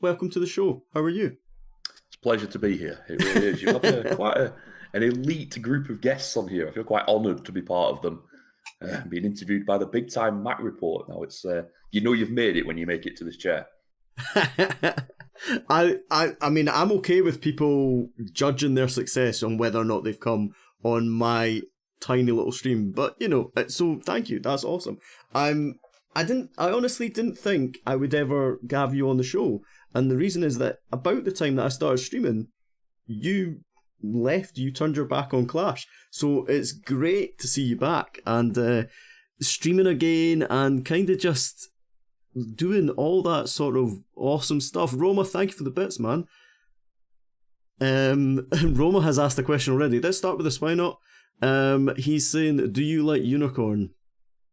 welcome to the show. How are you? It's a pleasure to be here. It really is. You've got an elite group of guests on here. I feel quite honoured to be part of them. Being interviewed by the big time Mac Report. Now it's you've made it when you make it to this chair. I mean, I'm okay with people judging their success on whether or not they've come on my tiny little stream, but so thank you. That's awesome. I honestly didn't think I would ever have you on the show, and the reason is that about the time that I started streaming, you turned your back on Clash. So it's great to see you back and streaming again and kind of just doing all that sort of awesome stuff. Roma, thank you for the bits, man. Roma has asked a question already. Let's start with this. Why not? He's saying, "Do you like unicorn?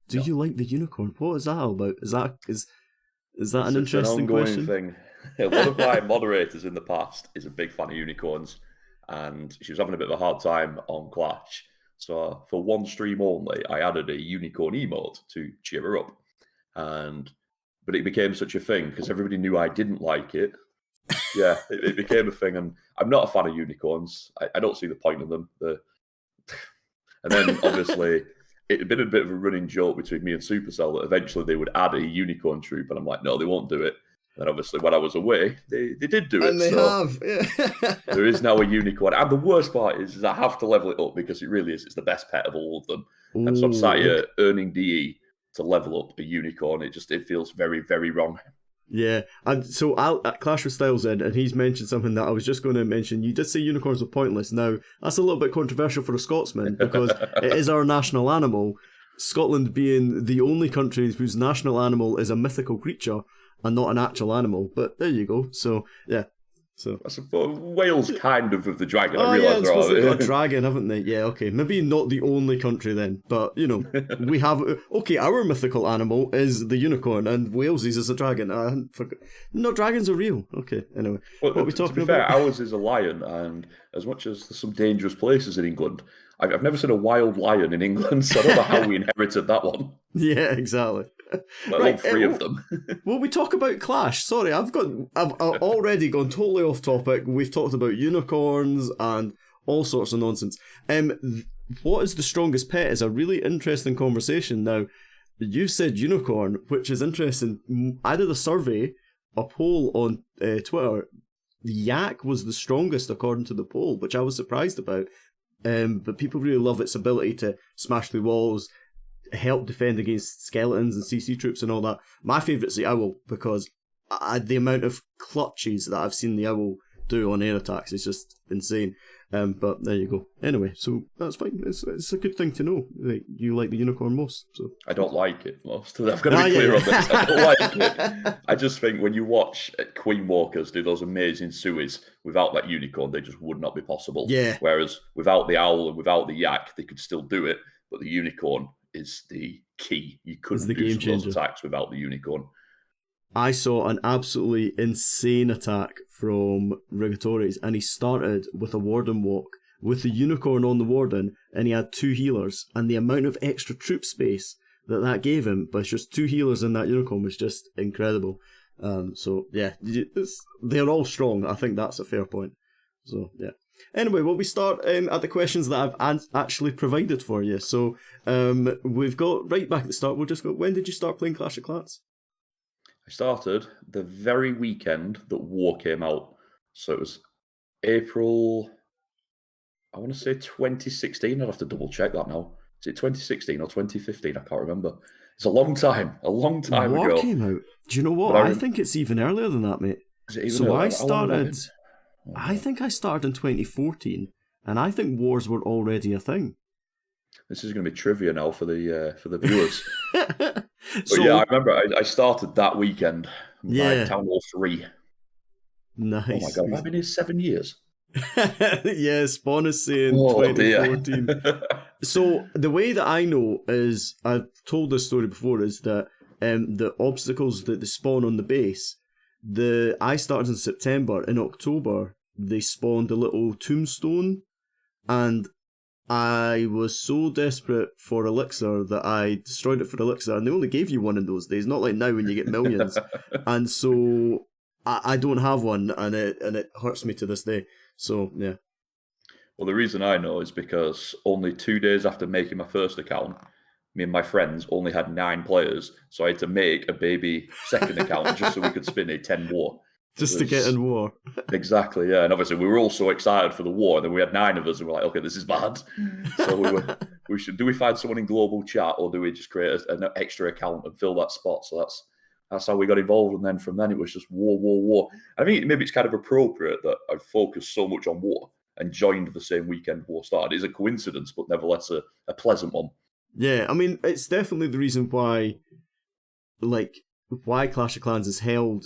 Do you like the unicorn? What is that all about? Is that an interesting question?" Thing. One of my moderators in the past is a big fan of unicorns, and she was having a bit of a hard time on Clash. So for one stream only, I added a unicorn emote to cheer her up, but it became such a thing because everybody knew I didn't like it. Yeah, it became a thing, and I'm not a fan of unicorns. I don't see the point of them. And then obviously it had been a bit of a running joke between me and Supercell that eventually they would add a unicorn troop, and I'm like, no, they won't do it. And obviously when I was away, they did do it. And they have. Yeah. There is now a unicorn. And the worst part is I have to level it up because it really is. It's the best pet of all of them. Ooh, and so I'm sat here earning DE to level up a unicorn. It feels very, very wrong. Yeah, and so Clash with Styles in, and he's mentioned something that I was just going to mention. You did say unicorns are pointless. Now, that's a little bit controversial for a Scotsman because it is our national animal, Scotland being the only country whose national animal is a mythical creature and not an actual animal. But there you go. So, yeah. So I suppose Wales kind of with the dragon. Oh, I realise they've got a dragon, haven't they? Yeah, okay. Maybe not the only country then, but we have. Okay, our mythical animal is the unicorn, and Wales's is a dragon. No, dragons are real. Okay, anyway, what are we talking about? To be fair, ours is a lion, and as much as there's some dangerous places in England, I've never seen a wild lion in England, so I don't know how we inherited that one. Yeah, exactly. Right, three of them. Well, we talk about Clash. Sorry, I've already gone totally off topic. We've talked about unicorns and all sorts of nonsense. What is the strongest pet is a really interesting conversation. Now, you said unicorn, which is interesting. I did a survey, a poll on Twitter. The yak was the strongest according to the poll, which I was surprised about. But people really love its ability to smash through walls, help defend against skeletons and CC troops and all that. My favourite's the owl because the amount of clutches that I've seen the owl do on air attacks is just insane. But there you go. Anyway, so that's fine. It's a good thing to know that you like the unicorn most. So I don't like it most. I've got to be clear on this. I don't like it. I just think when you watch Queen Walkers do those amazing suis without that unicorn, they just would not be possible. Yeah. Whereas without the owl and without the yak, they could still do it. But the unicorn is the key. You couldn't do some of those attacks without the unicorn. I saw an absolutely insane attack from Rigatores, and he started with a Warden walk with the unicorn on the Warden, and he had 2 healers, and the amount of extra troop space that gave him, but just 2 healers in that unicorn was just incredible. So yeah, they're all strong. I think that's a fair point. So yeah. Anyway, well, we start at the questions that I've actually provided for you. So we've got right back at the start. We'll just go. When did you start playing Clash of Clans? I started the very weekend that War came out. So it was April, I want to say 2016. I'll have to double check that now. Is it 2016 or 2015? I can't remember. It's a long time ago. War came out. Do you know what? I think it's even earlier than that, mate. So I started... I think I started in 2014, and I think wars were already a thing. This is going to be trivia now for the viewers. But yeah, I remember I started that weekend. Yeah. Town Hall 3. Nice. Oh my God, have I been here 7 years? Yeah, Spawn is saying 2014. So the way that I know is, I've told this story before, is that the obstacles that they spawn on the base, I started in September. In October, they spawned a little tombstone, and I was so desperate for Elixir that I destroyed it for Elixir, and they only gave you one in those days, not like now when you get millions. And so I don't have one, and it hurts me to this day. So yeah. Well, the reason I know is because only 2 days after making my first account, me and my friends only had 9 players, so I had to make a baby second account just so we could spin a 10 war. Just to get in war. Exactly, yeah. And obviously we were all so excited for the war, and then we had 9 of us, and we're like, okay, this is bad. So do we find someone in global chat, or do we just create an extra account and fill that spot? So that's how we got involved, and then from then it was just war, war, war. I think maybe it's kind of appropriate that I focused so much on war and joined the same weekend war started. It's a coincidence, but nevertheless a pleasant one. Yeah, I mean, it's definitely the reason why Clash of Clans is held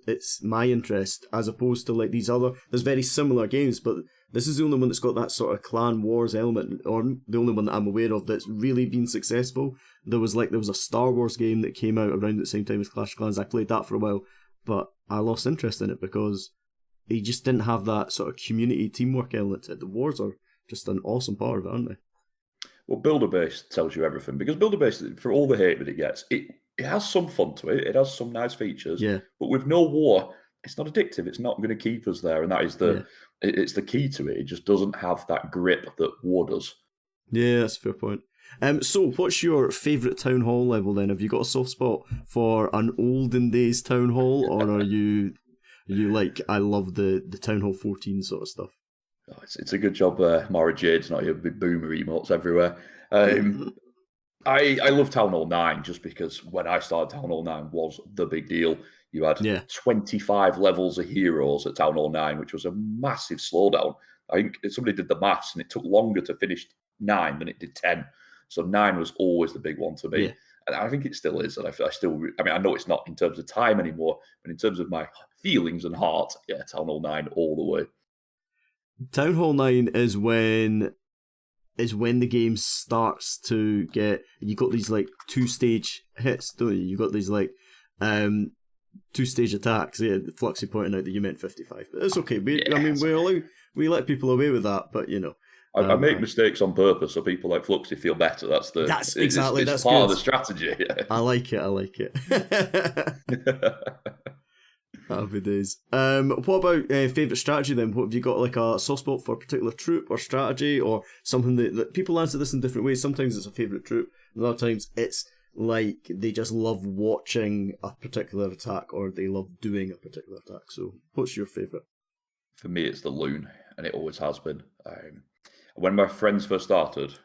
it's my interest, as opposed to like these other. There's very similar games, but this is the only one that's got that sort of clan wars element, or the only one that I'm aware of that's really been successful. There was a Star Wars game that came out around the same time as Clash of Clans. I played that for a while, but I lost interest in it because they just didn't have that sort of community teamwork element to it. The wars are just an awesome part of it, aren't they? Well, builder-based tells you everything, because builder-based, for all the hate that it gets, it has some fun to it. It has some nice features. Yeah. But with no war, it's not addictive. It's not going to keep us there, and that is it's the key to it. It just doesn't have that grip that war does. Yeah, that's a fair point. So what's your favourite town hall level then? Have you got a soft spot for an olden days town hall, or are you like, I love the town hall 14 sort of stuff? Oh, it's a good job Mara Jade's not here with boomer emotes everywhere. I love Town Hall 9 just because when I started, Town Hall 9 was the big deal. You had 25 levels of heroes at Town Hall 9, which was a massive slowdown. I think somebody did the maths, and it took longer to finish 9 than it did 10. So 9 was always the big one to me. Yeah. And I think it still is. And I know it's not in terms of time anymore, but in terms of my feelings and heart, yeah, Town Hall 9 all the way. Town Hall 9 is when the game starts to get, you got these like 2-stage hits, don't you? You got these like 2-stage attacks. Yeah, Fluxy pointing out that you meant 55, but it's okay. We let people away with that, but you know. I make mistakes on purpose so people like Fluxy feel better. That's exactly it's part of the strategy. I like it. Happy days. What about favourite strategy then? What have you got, like a soft spot for a particular troop or strategy, or something that people answer this in different ways? Sometimes it's a favourite troop, and other times it's like they just love watching a particular attack, or they love doing a particular attack. So what's your favourite? For me, it's the Loon, and it always has been. When my friends first started,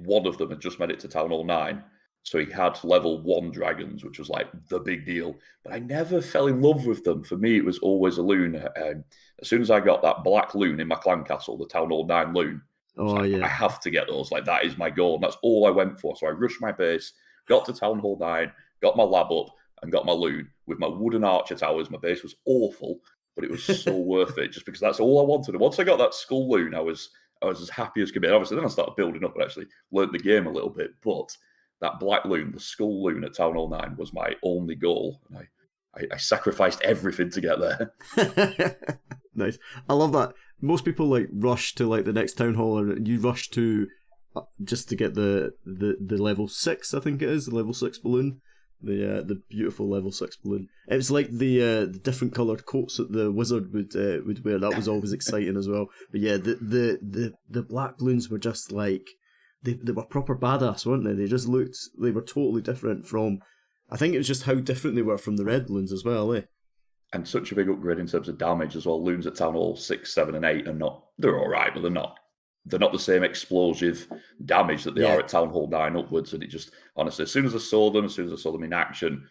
one of them had just made it to Town Hall 9. So he had level 1 dragons, which was like the big deal. But I never fell in love with them. For me, it was always a loon. As soon as I got that black loon in my clan castle, the Town Hall 9 loon, I have to get those. Like, that is my goal. And that's all I went for. So I rushed my base, got to Town Hall 9, got my lab up, and got my loon with my wooden archer towers. My base was awful, but it was so worth it just because that's all I wanted. And once I got that skull loon, I was as happy as could be. And obviously, then I started building up and actually learned the game a little bit. But that black loon, the skull loon at Town Hall 9 was my only goal. And I sacrificed everything to get there. Nice. I love that. Most people like rush to like the next town hall, or you rush to just to get the level 6, I think it is, the level 6 balloon. The beautiful level 6 balloon. It was like the different coloured coats that the wizard would wear. That was always exciting as well. But yeah, the black balloons were just like, they were proper badass, weren't they? They were totally different from, I think it was just how different they were from the red balloons as well, eh? And such a big upgrade in terms of damage as well. Loons at Town Hall 6, 7, and 8 they're all right, but they're not the same explosive damage that they are at Town Hall 9 upwards. And it just, honestly, as soon as I saw them in action,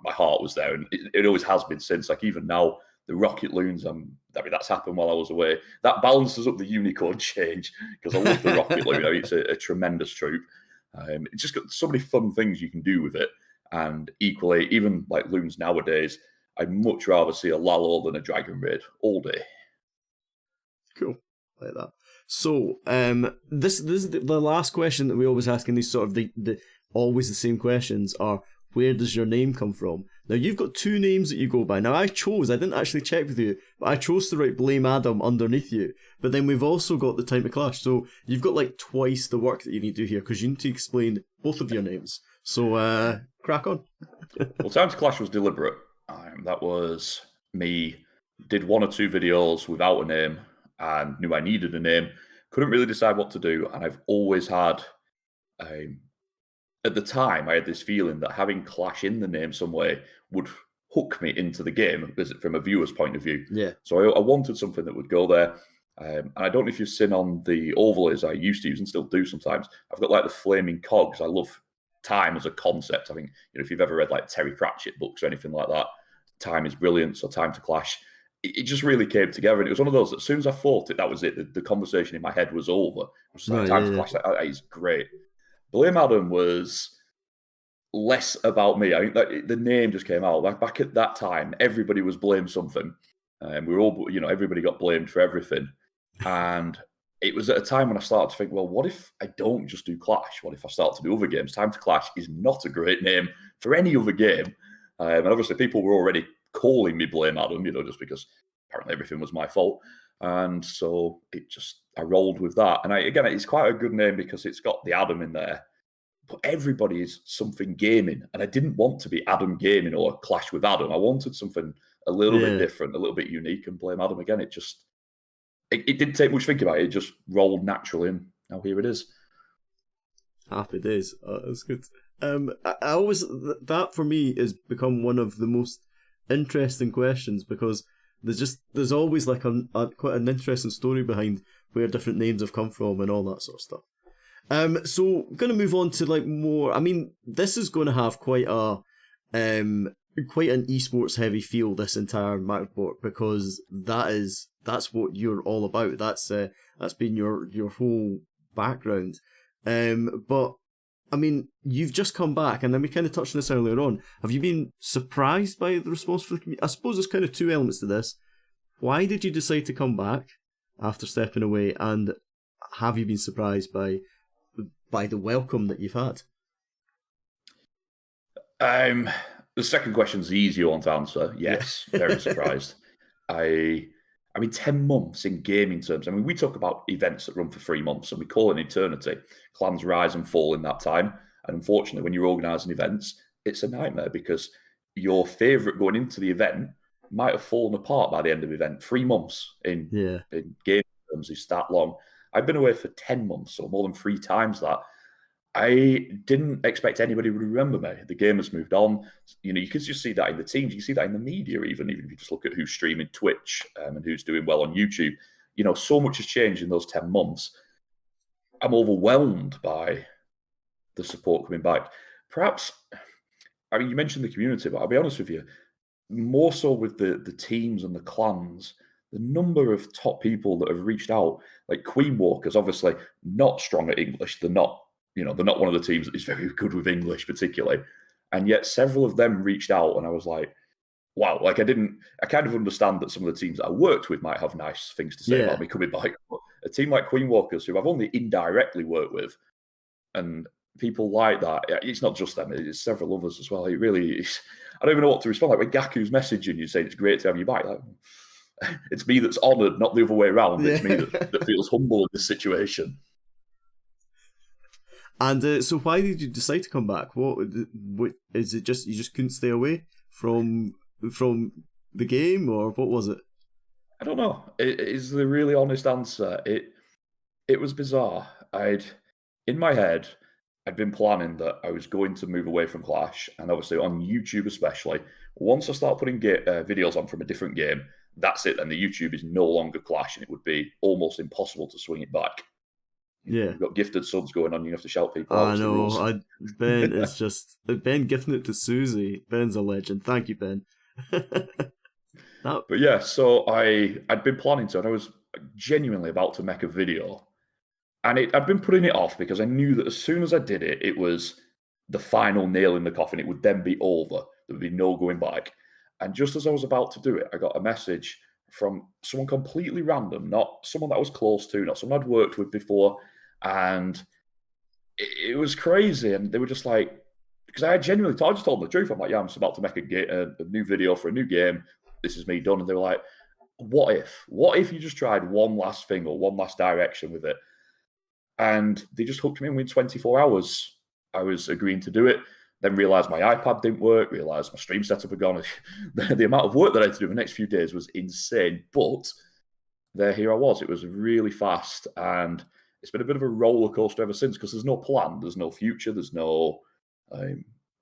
my heart was there. And it always has been since. Like, even now, the rocket loons, that's happened while I was away. That balances up the unicorn change, because I love the rocket loon. It's a tremendous troop. It's just got so many fun things you can do with it. And equally, even like loons nowadays, I'd much rather see a Lalo than a Dragon Raid all day. Cool. Like that. So, this is the last question that we always ask in these sort of the always the same questions are, where does your name come from? Now, you've got 2 names that you go by. Now, I didn't actually check with you, but I chose to write Blame Adam underneath you. But then we've also got the Time to Clash. So you've got like twice the work that you need to do here, because you need to explain both of your names. So, crack on. Well, Time to Clash was deliberate. That was me. Did one or two videos without a name and knew I needed a name. Couldn't really decide what to do, and I've always had. Um, at the time, I had this feeling that having Clash in the name some way would hook me into the game from a viewer's point of view. Yeah. So I wanted something that would go there. And I don't know if you've seen on the overlays I used to use and still do sometimes. I've got like the flaming cogs. I love time as a concept. I think if you've ever read like Terry Pratchett books or anything like that, time is brilliant. So time to Clash. It just really came together, and it was one of those. As soon as I thought it, that was it. The conversation in my head was over. It was just like Right. time to Yeah. Clash. That is great. Blame Adam was less about me. I think that the name just came out. Like back at that time, everybody was blamed something. We were all, everybody got blamed for everything. And it was at a time when I started to think, well, what if I don't just do Clash? What if I start to do other games? Time to Clash is not a great name for any other game. And obviously, people were already calling me Blame Adam, just because apparently everything was my fault. And so I rolled with that. And again, it's quite a good name because it's got the Adam in there. But everybody is something gaming, and I didn't want to be Adam Gaming or Clash with Adam. I wanted something a little bit different, a little bit unique, and Blame Adam again. It didn't take much thinking about it. It just rolled naturally, and now here it is. Happy days. That's good. I always that for me has become one of the most interesting questions because there's always like quite an interesting story behind where different names have come from and all that sort of stuff. So going to move on to like more. I mean, this is going to have quite an esports heavy feel. This entire MacBook because that's what you're all about. That's been your whole background. But I mean, you've just come back, and then we kind of touched on this earlier on. Have you been surprised by the response from the community? I suppose there's kind of two elements to this. Why did you decide to come back after stepping away, and have you been surprised by the welcome that you've had? The second question's the easier one to answer. Yes, very surprised. I mean, 10 months in gaming terms. I mean, we talk about events that run for 3 months and we call it an eternity. Clans rise and fall in that time. And unfortunately, when you're organising events, it's a nightmare because your favourite going into the event might have fallen apart by the end of the event. 3 months in game terms is that long. I've been away for 10 months, so more than 3 times that. I didn't expect anybody would remember me. The game has moved on. You can just see that in the teams. You see that in the media, even if you just look at who's streaming Twitch and who's doing well on YouTube. So much has changed in those 10 months. I'm overwhelmed by the support coming back. Perhaps, I mean, you mentioned the community, but I'll be honest with you, more so with the teams and the clans, the number of top people that have reached out, like Queen Walkers, obviously not strong at English. They're not one of the teams that is very good with English, particularly. And yet several of them reached out, and I was like, wow, like I kind of understand that some of the teams that I worked with might have nice things to say about me coming back. But a team like Queen Walkers, who I've only indirectly worked with, and people like that, it's not just them, it's several others as well. It really is. I don't even know what to respond. Like when Gaku's messaging you saying it's great to have you back, like, it's me that's honoured, not the other way around. It's me that feels humble in this situation. And so, why did you decide to come back? What is it? Just you just couldn't stay away from the game, or what was it? I don't know. It is the really honest answer. It was bizarre. In my head, I'd been planning that I was going to move away from Clash, and obviously on YouTube especially. Once I start putting videos on from a different game, that's it. And the YouTube is no longer Clash, and it would be almost impossible to swing it back. Yeah, you've got gifted subs going on. You have to shout people out. I know. Ben is just Ben gifting it to Susie. Ben's a legend. Thank you, Ben. But yeah, so I'd been planning to, and I was genuinely about to make a video, and I'd been putting it off because I knew that as soon as I did it, it was the final nail in the coffin. It would then be over. There would be no going back. And just as I was about to do it, I got a message from someone completely random, not someone that I was close to, not someone I'd worked with before. And it was crazy. And they were just like, because I just told them the truth. I'm like, yeah, I'm just about to make a new video for a new game. This is me done. And they were like, what if you just tried one last thing or one last direction with it? And they just hooked me in within 24 hours. I was agreeing to do it. Then realised my iPad didn't work, realised my stream setup had gone. The amount of work that I had to do in the next few days was insane. But here I was. It was really fast, and it's been a bit of a roller coaster ever since because there's no plan, there's no future, there's no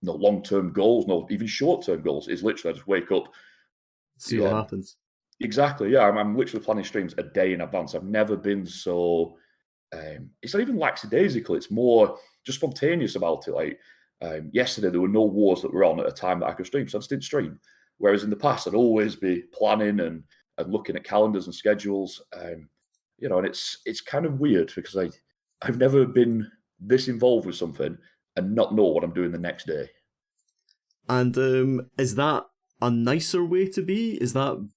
long-term goals, no even short-term goals. It's literally I just wake up. See what happens. Exactly. Yeah, I'm literally planning streams a day in advance. I've never been so. It's not even lackadaisical. It's more just spontaneous about it. Like yesterday, there were no wars that were on at a time that I could stream, so I just didn't stream. Whereas in the past, I'd always be planning and looking at calendars and schedules. And it's kind of weird because I've never been this involved with something and not know what I'm doing the next day. And is that a nicer way to be? Is that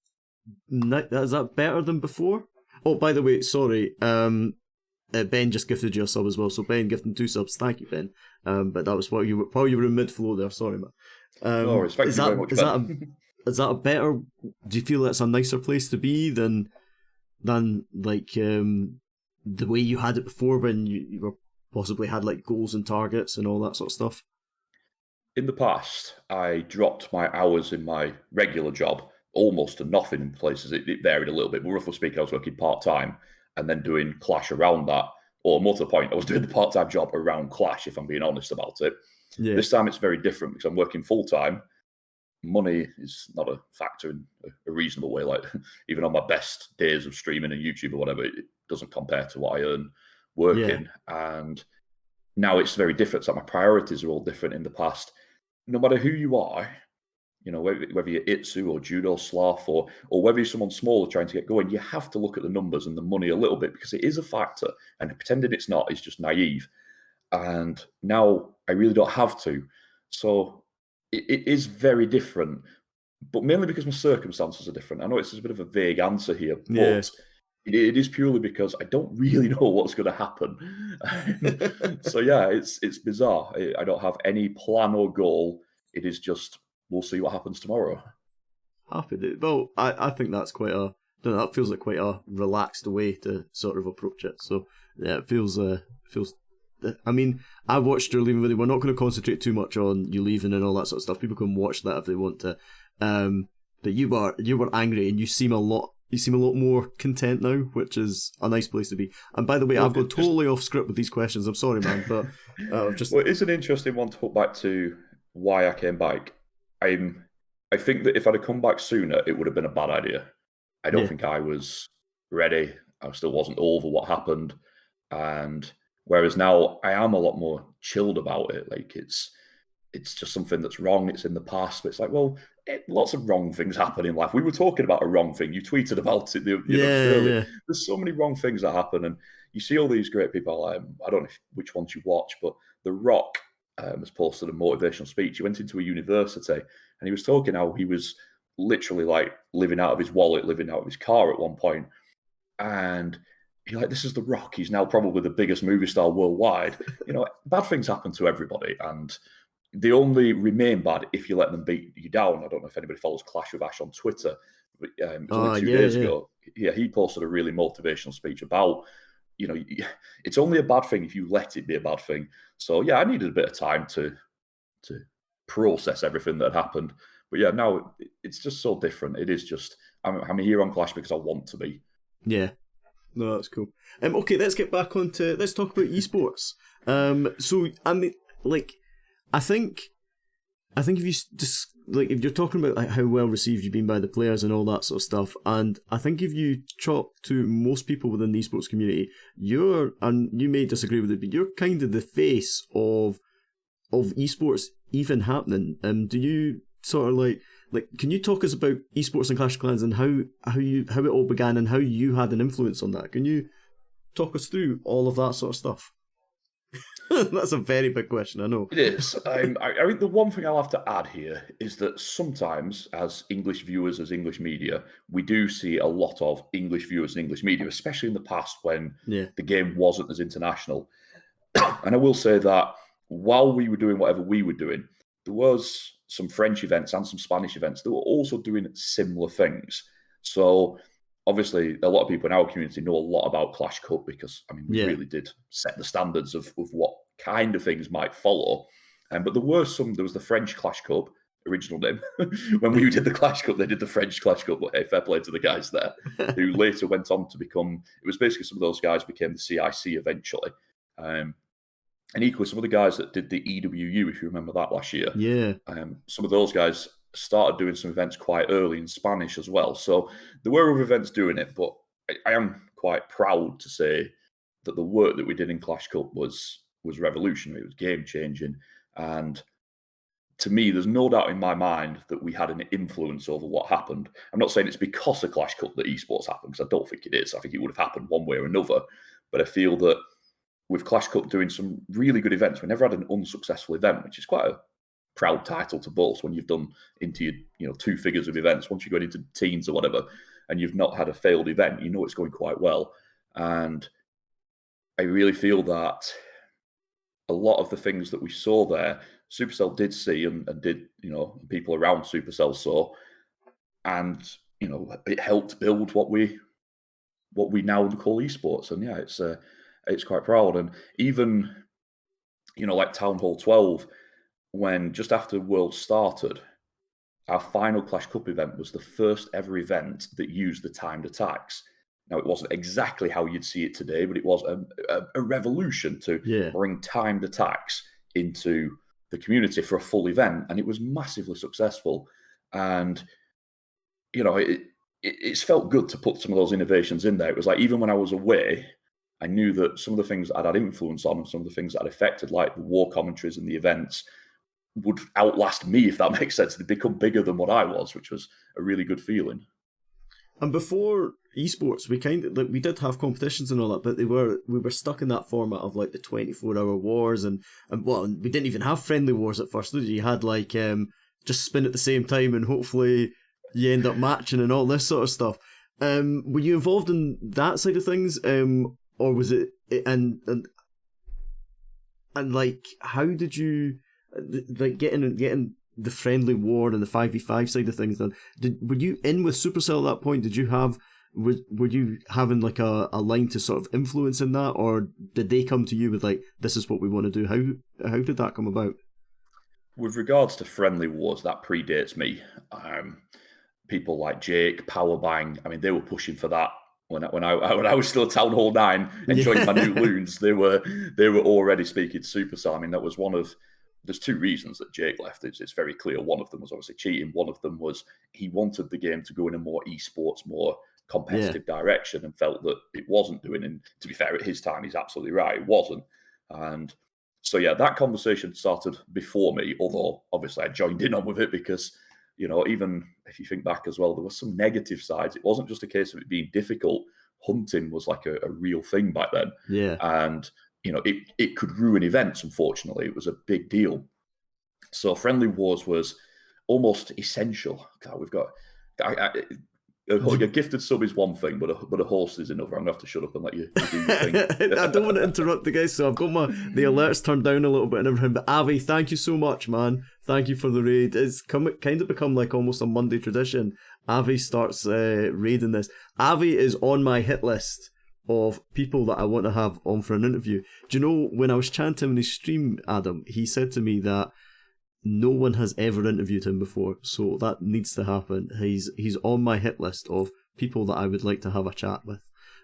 better than before? Oh, by the way, sorry. Ben just gifted you a sub as well, so Ben gifted 2 subs. Thank you, Ben. But that was while you were in mid flow there. Sorry, man. No worries. Thank you very much, Ben. Is that a better? Do you feel that's a nicer place to be than like the way you had it before when you were possibly had like goals and targets and all that sort of stuff? In the past, I dropped my hours in my regular job almost to nothing in places. It varied a little bit, but roughly speaking, I was working part-time and then doing Clash around that. Or more to the point, I was doing the part-time job around Clash, if I'm being honest about it. Yeah. This time it's very different because I'm working full-time. Money is not a factor in a reasonable way. Like even on my best days of streaming and YouTube or whatever, it doesn't compare to what I earn working. Yeah. And now it's very different. So my priorities are all different. In the past, no matter who you are, whether you're Itsu or Judo Sloth or whether you're someone smaller trying to get going, you have to look at the numbers and the money a little bit because it is a factor. And pretending it's not is just naive. And now I really don't have to. So it is very different, but mainly because my circumstances are different. I know it's a bit of a vague answer here, but it is purely because I don't really know what's going to happen. So yeah, it's bizarre. I don't have any plan or goal. It is just we'll see what happens tomorrow. Happy. Well, I think that's that feels like quite a relaxed way to sort of approach it. So yeah, it feels. I mean, I watched your leaving video. We're not going to concentrate too much on you leaving and all that sort of stuff. People can watch that if they want to. But you were angry, and you seem a lot more content now, which is a nice place to be. And by the way, I've gone totally off script with these questions. I'm sorry, man, but just. Well, it's an interesting one to put back to why I came back. I think that if I'd have come back sooner, it would have been a bad idea. I don't think I was ready. I still wasn't over what happened, and whereas now I am a lot more chilled about it. Like it's just something that's wrong. It's in the past, but it's like, well, lots of wrong things happen in life. We were talking about a wrong thing. You tweeted about it earlier. There's so many wrong things that happen, and you see all these great people. I don't know which ones you watch, but The Rock has posted a motivational speech. He went into a university, and he was talking how he was literally like living out of his wallet, living out of his car at one point, and you're like, this is The Rock. He's now probably the biggest movie star worldwide. Bad things happen to everybody, and they only remain bad if you let them beat you down. I don't know if anybody follows Clash with Ash on Twitter, but it was only 2 days ago. Yeah, he posted a really motivational speech about, it's only a bad thing if you let it be a bad thing. So yeah, I needed a bit of time to process everything that happened. But yeah, now it's just so different. It is just, I'm here on Clash because I want to be. Yeah. No, that's cool. Okay, let's get back let's talk about eSports. So I mean, like, I think if you just if you're talking about like how well received you've been by the players and all that sort of stuff, and I think if you talk to most people within the esports community, and you may disagree with it, but you're kind of the face of esports even happening. Do you sort of like can you talk us about esports and Clash of Clans and how it all began and how you had an influence on that? Can you talk us through all of that sort of stuff? That's a very big question, I know. It is. I think the one thing I'll have to add here is that sometimes, as English viewers, as English media, we do see a lot of English viewers and English media, especially in the past when the game wasn't as international. And I will say that while we were doing whatever we were doing, there was some French events and some Spanish events that were also doing similar things. So obviously, a lot of people in our community know a lot about Clash Cup because, we really did set the standards of what kind of things might follow. But there was the French Clash Cup, original name. When we did the Clash Cup, they did the French Clash Cup. But hey, fair play to the guys there, who later went on to become, it was basically some of those guys became the CIC eventually. And equally, some of the guys that did the EWU, if you remember that last year, some of those guys started doing some events quite early in Spanish as well. So there were other events doing it, but I am quite proud to say that the work that we did in Clash Cup was revolutionary. It was game changing, and to me, there's no doubt in my mind that we had an influence over what happened. I'm not saying it's because of Clash Cup that esports happened, because I don't think it is. I think it would have happened one way or another, but I feel that with Clash Cup doing some really good events, we never had an unsuccessful event, which is quite a proud title to boast when you've done into your two figures of events. Once you go into teens or whatever, and you've not had a failed event, you know it's going quite well. And I really feel that a lot of the things that we saw there, Supercell did see and did, people around Supercell saw, and it helped build what we now call esports. And yeah, it's quite proud. And even, like Town Hall 12, when just after Worlds started, our final Clash Cup event was the first ever event that used the timed attacks. Now, it wasn't exactly how you'd see it today, but it was a revolution to bring timed attacks into the community for a full event, and it was massively successful. And, it's felt good to put some of those innovations in there. It was like, even when I was away, I knew that some of the things I'd had influence on and some of the things that I'd affected, like the war commentaries and the events, would outlast me, if that makes sense. They'd become bigger than what I was, which was a really good feeling. And before esports, we did have competitions and all that, but we were stuck in that format of like the 24-hour wars, and well, we didn't even have friendly wars at first, did you? You had like just spin at the same time and hopefully you end up matching and all this sort of stuff. Were you involved in that side of things, or was it and like how did you like getting the friendly war and the 5v5 side of things done? Were you in with Supercell at that point? Did you have were you having like a line to sort of influence in that, or did they come to you with like, this is what we want to do? How did that come about? With regards to friendly wars, that predates me. People like Jake, Powerbang, I mean, they were pushing for that when I was still at Town Hall 9 enjoying my new loons. They were already speaking to Supercell. I mean, that was one of, there's two reasons that Jake left. It's very clear. One of them was obviously cheating. One of them was he wanted the game to go in a more esports, more competitive direction, and felt that it wasn't doing. And to be fair, at his time, he's absolutely right. It wasn't. And so, yeah, that conversation started before me, although obviously I joined in on with it because, even if you think back as well, there were some negative sides. It wasn't just a case of it being difficult. Hunting was like a real thing back then. Yeah. And, it could ruin events, unfortunately. It was a big deal. So friendly wars was almost essential. God, we've got... a gifted sub is one thing, but a host is another. I'm going to have to shut up and let you do your thing. I don't want to interrupt the guys, so I've got the alerts turned down a little bit and everything. But Avi, thank you so much, man. Thank you for the raid. It's kind of become like almost a Monday tradition. Avi starts raiding this. Avi is on my hit list of people that I want to have on for an interview. Do you know, when I was chanting in his stream, Adam, he said to me that no one has ever interviewed him before, so that needs to happen. He's on my hit list of people that I would like to have a chat with.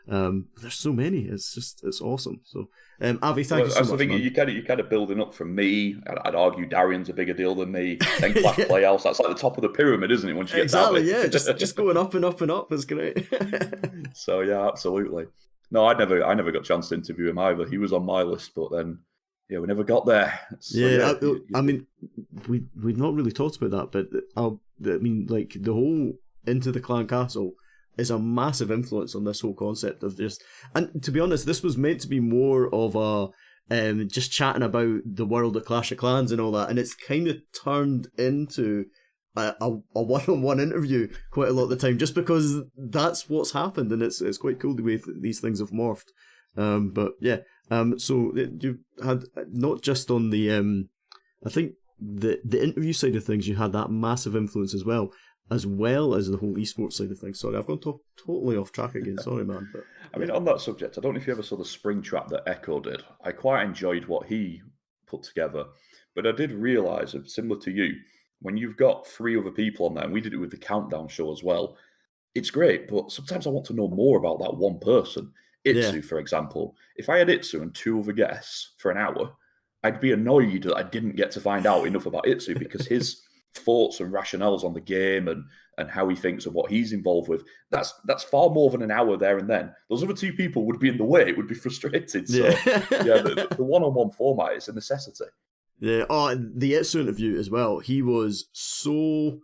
There's so many. It's awesome. So, Avi, thank you so much. You kind of building up from me. I'd argue Darian's a bigger deal than me. Then Clash Playhouse. That's like the top of the pyramid, isn't it? Once you get exactly, yeah, just going up and up and up is great. So yeah, absolutely. No, I never got a chance to interview him either. He was on my list, but then. Yeah, we never got there. So, I mean, we've not really talked about that, but I mean, like, the whole Into the Clan Castle is a massive influence on this whole concept of just... And to be honest, this was meant to be more of a just chatting about the world of Clash of Clans and all that, and it's kind of turned into a one-on-one interview quite a lot of the time, just because that's what's happened, and it's quite cool the way these things have morphed. But yeah, so you had not just on the I think the interview side of things, you had that massive influence as well as the whole esports side of things. Sorry, I've gone totally off track again. Sorry, man. But I mean, on that subject, I don't know if you ever saw the Spring Trap that Echo did. I quite enjoyed what he put together, But I did realise, similar to you, when you've got 3 other people on there, and we did it with the countdown show as well, it's great, but sometimes I want to know more about that one person. Yeah. Itsu, for example. If I had Itsu and 2 other guests for an hour, I'd be annoyed that I didn't get to find out enough about Itsu because his thoughts and rationales on the game and how he thinks and what he's involved with, that's far more than an hour there and then. Those other 2 people would be in the way. It would be frustrated. So, yeah, the one-on-one format is a necessity. Yeah. Oh, the Itsu interview as well. He was so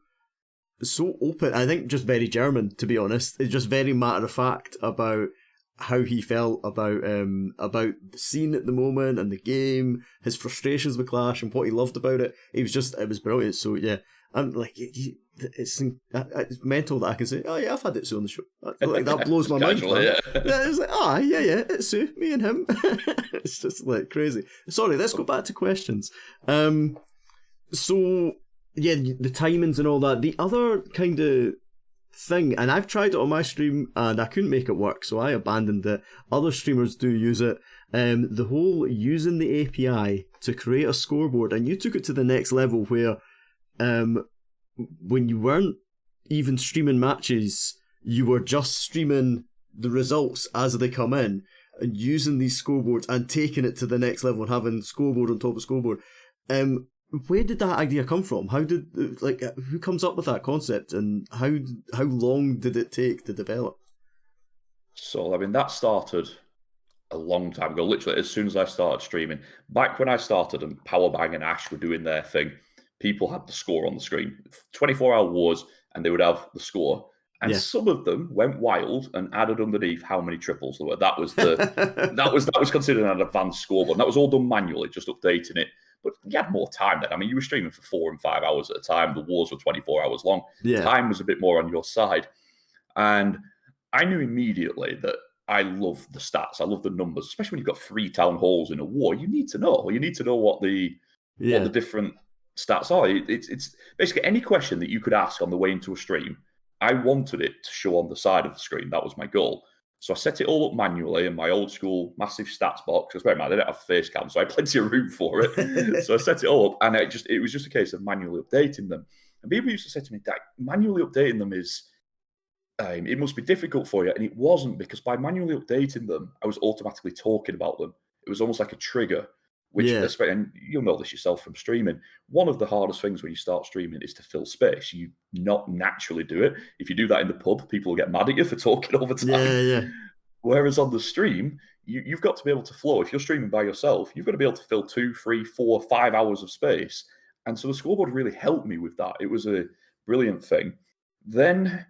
open. I think just very German, to be honest. It's just very matter of fact about how he felt about the scene at the moment and the game, his frustrations with Clash and what he loved about it. It was brilliant. So yeah, I'm like, it's mental that I can say, oh yeah, I've had Itsu on the show. Like that blows my mind. Yeah. It's like, yeah, Itsu, me and him. It's just like crazy. Sorry, let's go back to questions. So yeah, the timings and all that. The other kind of thing, and I've tried it on my stream and I couldn't make it work, so I abandoned it. Other streamers do use it. The whole using the API to create a scoreboard, and you took it to the next level where when you weren't even streaming matches, you were just streaming the results as they come in and using these scoreboards and taking it to the next level and having scoreboard on top of scoreboard. Where did that idea come from? Who comes up with that concept, and how long did it take to develop? So, I mean, that started a long time ago, literally as soon as I started streaming. Back when I started and Powerbang and Ash were doing their thing, people had the score on the screen. 24-hour wars, and they would have the score. And some of them went wild and added underneath how many triples there were. That was that was considered an advanced scoreboard. And that was all done manually, just updating it. But you had more time then. I mean, you were streaming for 4 and 5 hours at a time. The wars were 24 hours long. Yeah. Time was a bit more on your side. And I knew immediately that I love the stats. I love the numbers, especially when you've got 3 town halls in a war. You need to know. You need to know what the different stats are. It's basically any question that you could ask on the way into a stream. I wanted it to show on the side of the screen. That was my goal. So I set it all up manually in my old school massive stats box. Because bear in mind, I didn't have a face cam, so I had plenty of room for it. So I set it all up, and it was just a case of manually updating them. And people used to say to me, that manually updating them is, it must be difficult for you. And it wasn't, because by manually updating them, I was automatically talking about them. It was almost like a trigger, which, and you'll know this yourself from streaming, one of the hardest things when you start streaming is to fill space. You not naturally do it. If you do that in the pub, people will get mad at you for talking all the time. Yeah. Whereas on the stream, you've got to be able to flow. If you're streaming by yourself, you've got to be able to fill 2, 3, 4, 5 hours of space. And so the scoreboard really helped me with that. It was a brilliant thing. Then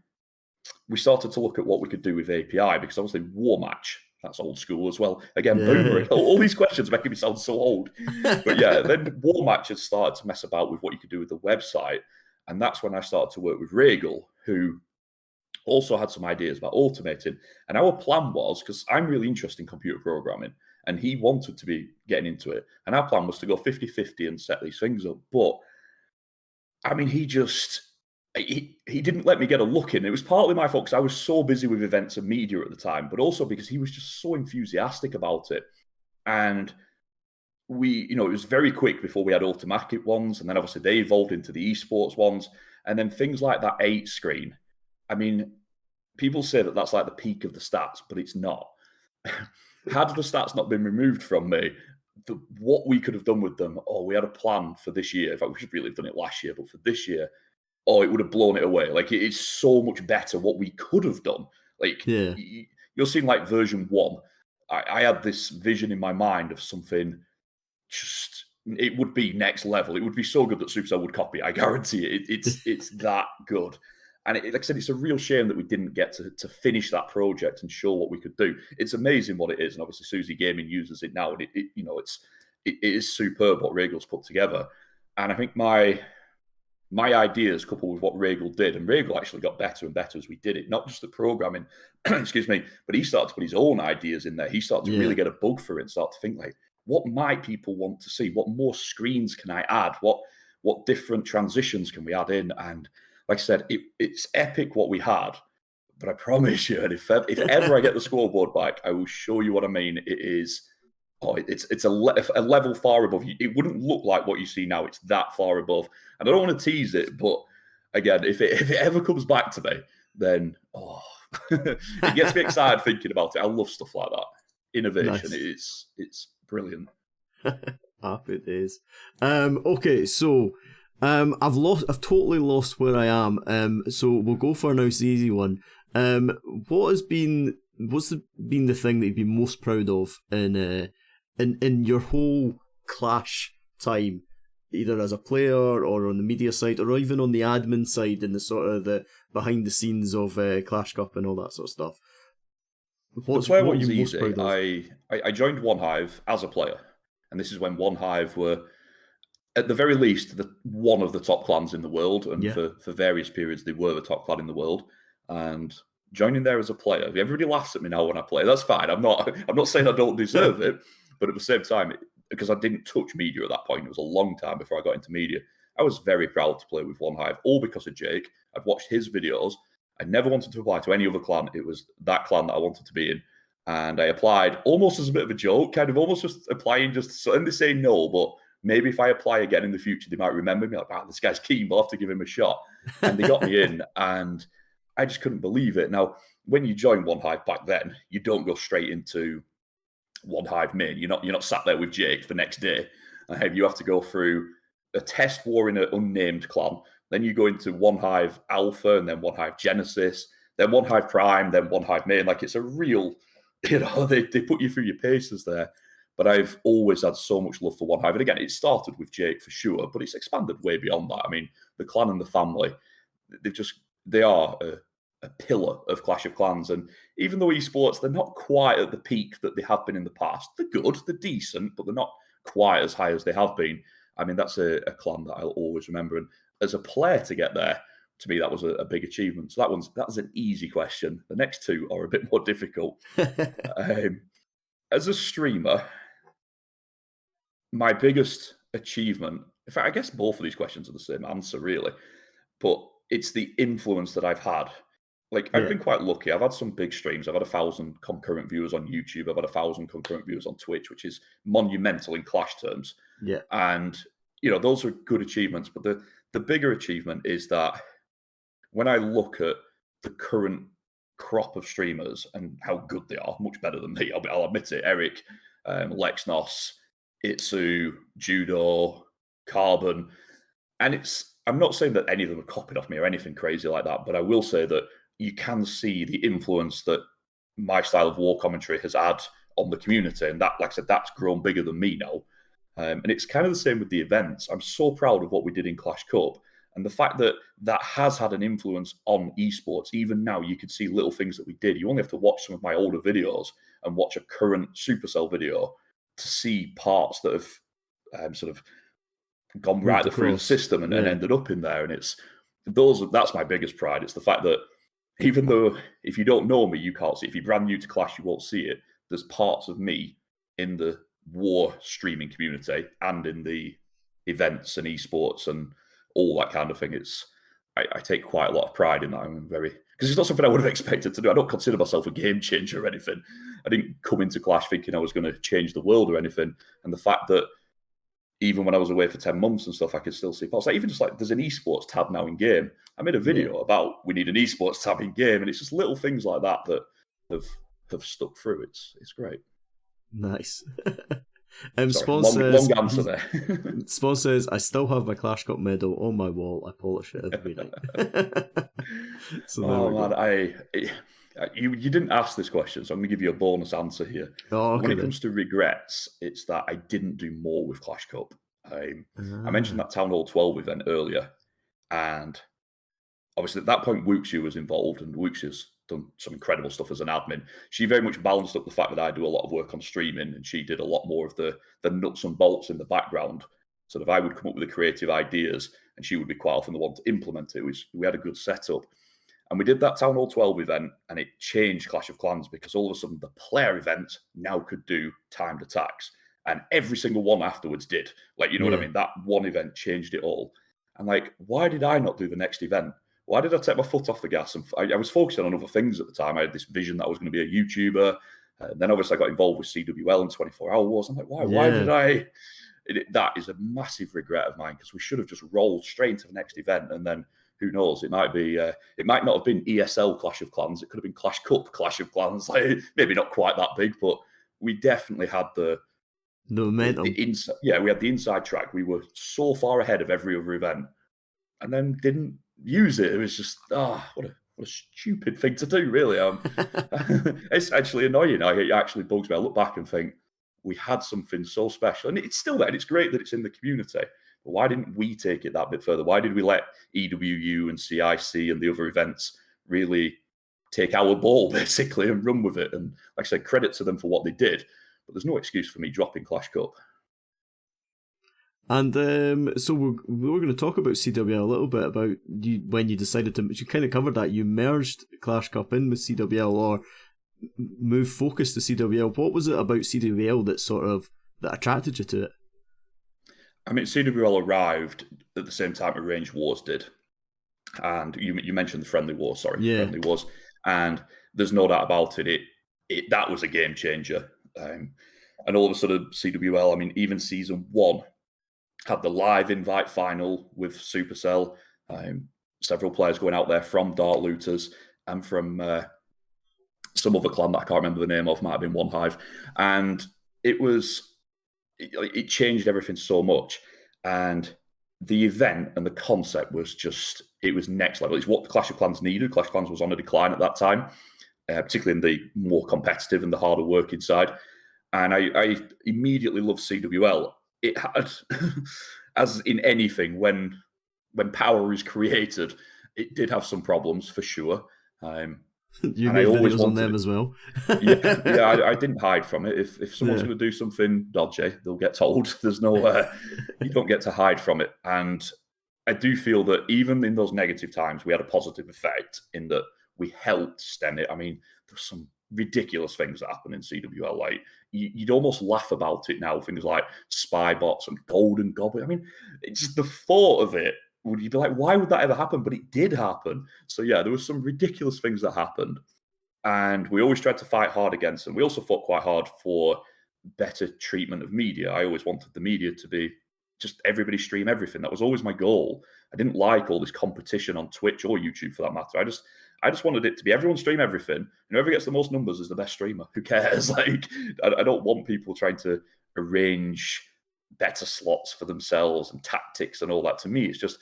we started to look at what we could do with API, because obviously War Match, that's old school as well. Again, boomerang. All these questions making me sound so old. But yeah, then War Match had started to mess about with what you could do with the website. And that's when I started to work with Regal, who also had some ideas about automating. And our plan was, because I'm really interested in computer programming, and he wanted to be getting into it. And our plan was to go 50-50 and set these things up. But, I mean, he didn't let me get a look in. It was partly my fault because I was so busy with events and media at the time, but also because he was just so enthusiastic about it. And it was very quick before we had automatic ones. And then obviously they evolved into the eSports ones. And then things like that 8 screen. I mean, people say that that's like the peak of the stats, but it's not. Had the stats not been removed from me, what we could have done with them, we had a plan for this year. In fact, we should really have done it last year, but for this year, it would have blown it away. Like, it's so much better what we could have done. Like, you're seeing like version 1. I had this vision in my mind of something it would be next level. It would be so good that Supercell would copy it. I guarantee it. It's that good. And like I said, it's a real shame that we didn't get to finish that project and show what we could do. It's amazing what it is. And obviously Susie Gaming uses it now. And it is superb what Regal's put together. And I think my ideas coupled with what Regal did, and Regal actually got better and better as we did it, not just the programming, excuse me, but he started to put his own ideas in there. He started to really get a bug for it and start to think like, what might people want to see? What more screens can I add? What different transitions can we add in? And like I said, it's epic what we had, but I promise you, and if ever I get the scoreboard back, I will show you what I mean. It is Oh, it's a level far above you. It wouldn't look like what you see now. It's that far above. And I don't want to tease it, but again, if it ever comes back to me, then it gets me excited thinking about it. I love stuff like that. Innovation. Nice. It's brilliant. Happy days. Okay, so I've totally lost where I am. So we'll go for a nice easy one. What's been the thing that you've been most proud of in your whole Clash time, either as a player or on the media side, or even on the admin side and the sort of the behind the scenes of Clash Cup and all that sort of stuff? The player What are one's you most easy. proud of? I joined One Hive as a player, and this is when One Hive were, at the very least, one of the top clans in the world, and Yeah. for various periods they were the top clan in the world. And joining there as a player, everybody laughs at me now when I play. That's fine. I'm not saying I don't deserve it, but at the same time, because I didn't touch media at that point, it was a long time before I got into media. I was very proud to play with One Hive, all because of Jake. I'd watched his videos. I never wanted to apply to any other clan. It was that clan that I wanted to be in. And I applied almost as a bit of a joke, kind of almost just applying and they say no, but maybe if I apply again in the future, they might remember me. Like, wow, this guy's keen, we'll have to give him a shot. And they got me in, and I just couldn't believe it. Now, when you join One Hive back then, you don't go straight into One Hive main. You're not sat there with Jake the next day. You have to go through a test war in an unnamed clan. Then you go into One Hive Alpha, and then One Hive Genesis, then One Hive Prime, then One Hive main. Like, it's a real, they put you through your paces there. But I've always had so much love for One Hive. And again, it started with Jake for sure, but it's expanded way beyond that. I mean, the clan and the family, they are a pillar of Clash of Clans. And even though eSports, they're not quite at the peak that they have been in the past. They're good, they're decent, but they're not quite as high as they have been. I mean, that's a clan that I'll always remember. And as a player to get there, to me, that was a big achievement. So that's an easy question. The next two are a bit more difficult. As a streamer, my biggest achievement, in fact, I guess both of these questions are the same answer, really, but it's the influence that I've had. Like, I've been quite lucky. I've had some big streams. I've had 1,000 concurrent viewers on YouTube. I've had 1,000 concurrent viewers on Twitch, which is monumental in Clash terms. Yeah. And, those are good achievements. But the bigger achievement is that when I look at the current crop of streamers and how good they are, much better than me, I'll admit it. Eric, Lexnos, Itsu, Judo, Carbon. And I'm not saying that any of them are copied off me or anything crazy like that, but I will say that you can see the influence that my style of war commentary has had on the community. And that, like I said, that's grown bigger than me now. And it's kind of the same with the events. I'm so proud of what we did in Clash Cup. And the fact that that has had an influence on esports, even now, you can see little things that we did. You only have to watch some of my older videos and watch a current Supercell video to see parts that have sort of gone right through the system and ended up in there. And that's my biggest pride. It's the fact that even though if you don't know me, you can't see it. If you're brand new to Clash, you won't see it. There's parts of me in the war streaming community and in the events and esports and all that kind of thing. I take quite a lot of pride in that. I'm very, because it's not something I would have expected to do. I don't consider myself a game changer or anything. I didn't come into Clash thinking I was going to change the world or anything. And the fact that even when I was away for 10 months and stuff, I could still see parts. Like, even just like there's an esports tab now in game. I made a video about we need an esports tab in game, and it's just little things like that that have stuck through. It's great. Nice. Sorry, long answer there. Spawn says, I still have my Clash Cup medal on my wall. I polish it every night. So man, you didn't ask this question, so I'm going to give you a bonus answer here. When it comes to regrets, it's that I didn't do more with Clash Cup. I mentioned that Town Hall 12 event earlier, and obviously at that point, Wuxia was involved, and Wuxia's done some incredible stuff as an admin. She very much balanced up the fact that I do a lot of work on streaming, and she did a lot more of the nuts and bolts in the background. Sort of, I would come up with the creative ideas, and she would be quite often the one to implement it. We had a good setup. And we did that Town Hall 12 event, and it changed Clash of Clans because all of a sudden the player events now could do timed attacks. And every single one afterwards did. Like, you know what I mean? That one event changed it all. And like, why did I not do the next event? Why did I take my foot off the gas? And I was focusing on other things at the time. I had this vision that I was going to be a YouTuber. Then obviously I got involved with CWL and 24 Hour Wars. I'm like, why did I? That is a massive regret of mine, because we should have just rolled straight into the next event, and then who knows? It might be. It might not have been ESL Clash of Clans. It could have been Clash Cup Clash of Clans. Like, maybe not quite that big, but we definitely had the momentum. inside. Yeah, we had the inside track. We were so far ahead of every other event, and then didn't use it. It was just what a stupid thing to do, really. It's actually annoying. It actually bugs me. I look back and think, we had something so special, and it's still there, and it's great that it's in the community. But why didn't we take it that bit further? Why did we let EWU and CIC and the other events really take our ball, basically, and run with it? And like I said, credit to them for what they did, but there's no excuse for me dropping Clash Cup. And so we're going to talk about CWL a little bit, about you when you decided to. You kind of covered that. You merged Clash Cup in with CWL, or move focus to CWL. What was it about CWL that attracted you to it? I mean, CWL arrived at the same time Arranged Wars did. And you mentioned the Friendly Wars, Friendly Wars. And there's no doubt about it. That was a game changer. And all of a sudden, CWL, I mean, even Season 1 had the live invite final with Supercell. Several players going out there from Dart Looters and from some other clan that I can't remember the name of, might have been One Hive. And it changed everything so much. And the event and the concept was it was next level. It's what Clash of Clans needed. Clash of Clans was on a decline at that time, particularly in the more competitive and the harder working side. And I immediately loved CWL. It had, as in anything, when power is created, it did have some problems for sure. You made videos on them as well. I didn't hide from it. If someone's going to do something dodgy, they'll get told. There's no, you don't get to hide from it. And I do feel that even in those negative times, we had a positive effect in that we helped stem it. I mean, there's some ridiculous things that happen in CWL. Like, you'd almost laugh about it now. Things like spy bots and golden goblin. I mean, it's just the thought of it. Would you be like, why would that ever happen? But it did happen. So yeah, there were some ridiculous things that happened. And we always tried to fight hard against them. We also fought quite hard for better treatment of media. I always wanted the media to be just everybody stream everything. That was always my goal. I didn't like all this competition on Twitch or YouTube for that matter. I just wanted it to be everyone stream everything. And whoever gets the most numbers is the best streamer. Who cares? Like, I don't want people trying to arrange better slots for themselves and tactics and all that. To me, it's just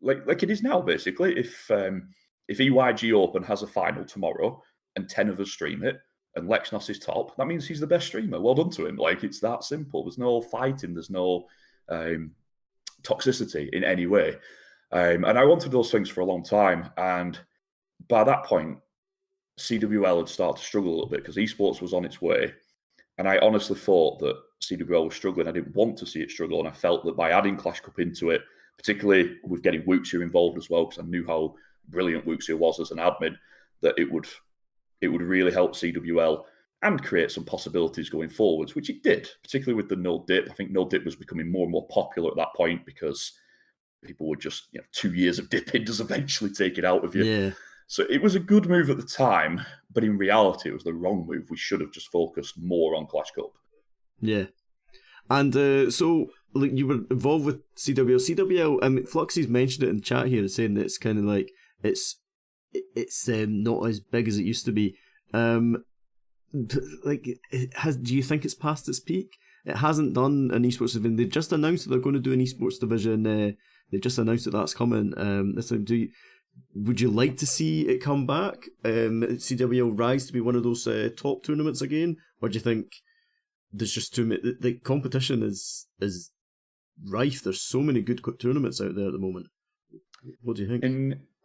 like it is now, basically. If EYG Open has a final tomorrow and 10 of us stream it and Lexnos is top, that means he's the best streamer. Well done to him. Like, it's that simple. There's no fighting. There's no toxicity in any way. And I wanted those things for a long time. And by that point, CWL had started to struggle a little bit because eSports was on its way. And I honestly thought that CWL was struggling. I didn't want to see it struggle. And I felt that by adding Clash Cup into it, particularly with getting Wuxia involved as well, because I knew how brilliant Wuxia was as an admin, that it would really help CWL and create some possibilities going forwards, which it did, particularly with the no dip. I think no dip was becoming more and more popular at that point because people were just, 2 years of dipping does eventually take it out of you. Yeah. So it was a good move at the time, but in reality, it was the wrong move. We should have just focused more on Clash Cup. Yeah. And so, like, you were involved with CWL. CWL, I mean, Fluxy's mentioned it in the chat here, saying that it's kind of like, it's not as big as it used to be. Like, do you think it's past its peak? It hasn't done an esports event. They've just announced that they're going to do an esports division. They've just announced that that's coming. Would you like to see it come back? CWL rise to be one of those top tournaments again, or do you think there's just too many? The competition is rife. There's so many good tournaments out there at the moment. What do you think?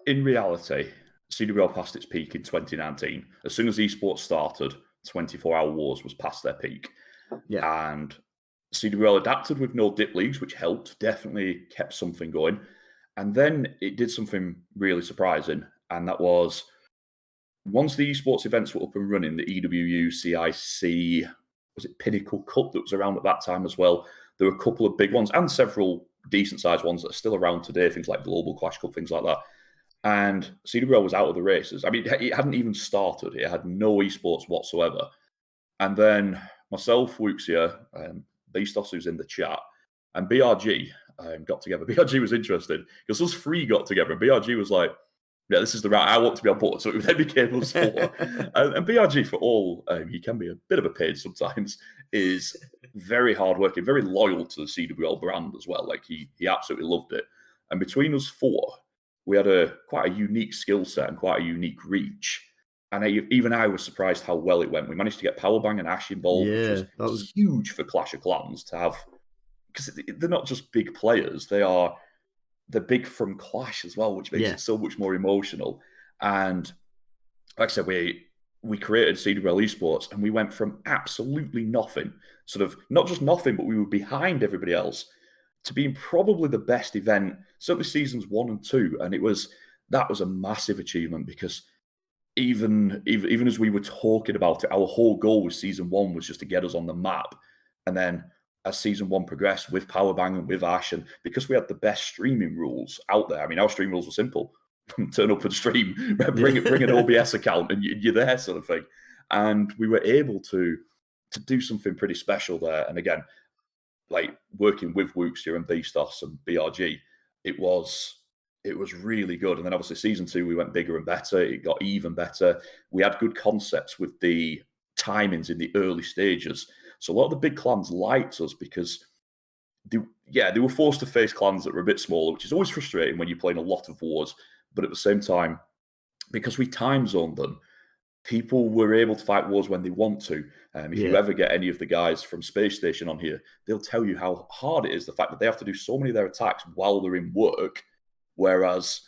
In reality, CWL passed its peak in 2019. As soon as esports started, 24 Hour Wars was past their peak. Yeah. And CWL adapted with no dip leagues, which helped, definitely kept something going. And then it did something really surprising, and that was once the esports events were up and running, the EWU, CIC, was it Pinnacle Cup that was around at that time as well? There were a couple of big ones and several decent-sized ones that are still around today, things like Global Clash Cup, things like that. And CWL was out of the races. I mean, it hadn't even started. It had no esports whatsoever. And then myself, Wuxia, Beastos, who's in the chat, and BRG got together. BRG was interested because us three got together, and BRG was like, yeah, this is the route I want to be on board. So it then became us four. And BRG, for all he can be a bit of a pain sometimes, is very hardworking, very loyal to the CWL brand as well. Like he absolutely loved it. And between us four, we had quite a unique skill set and quite a unique reach. And even I was surprised how well it went. We managed to get Powerbang and Ash involved, which Yeah, was that was huge for Clash of Clans to have, because they're not just big players; they're big from Clash as well, which makes yeah, it so much more emotional. And like I said, we created CWL eSports, and we went from absolutely nothing, sort of not just nothing, but we were behind everybody else, to being probably the best event, certainly seasons 1 and 2. And that was a massive achievement because even as we were talking about it, our whole goal with season 1 was just to get us on the map. And then as season 1 progressed with Powerbang and with Ash, and because we had the best streaming rules out there, I mean, our stream rules were simple. Turn up and stream, bring an yeah. OBS account, and you're there, sort of thing. And we were able to do something pretty special there. And again, like working with Wuxia and Beastos and BRG, it was really good. And then obviously season 2 we went bigger and better. It got even better. We had good concepts with the timings in the early stages. So a lot of the big clans liked us because they were forced to face clans that were a bit smaller, which is always frustrating when you're playing a lot of wars. But at the same time, because we time zoned them, people were able to fight wars when they want to. If you Yeah. ever get any of the guys from Space Station on here, they'll tell you how hard it is, the fact that they have to do so many of their attacks while they're in work, whereas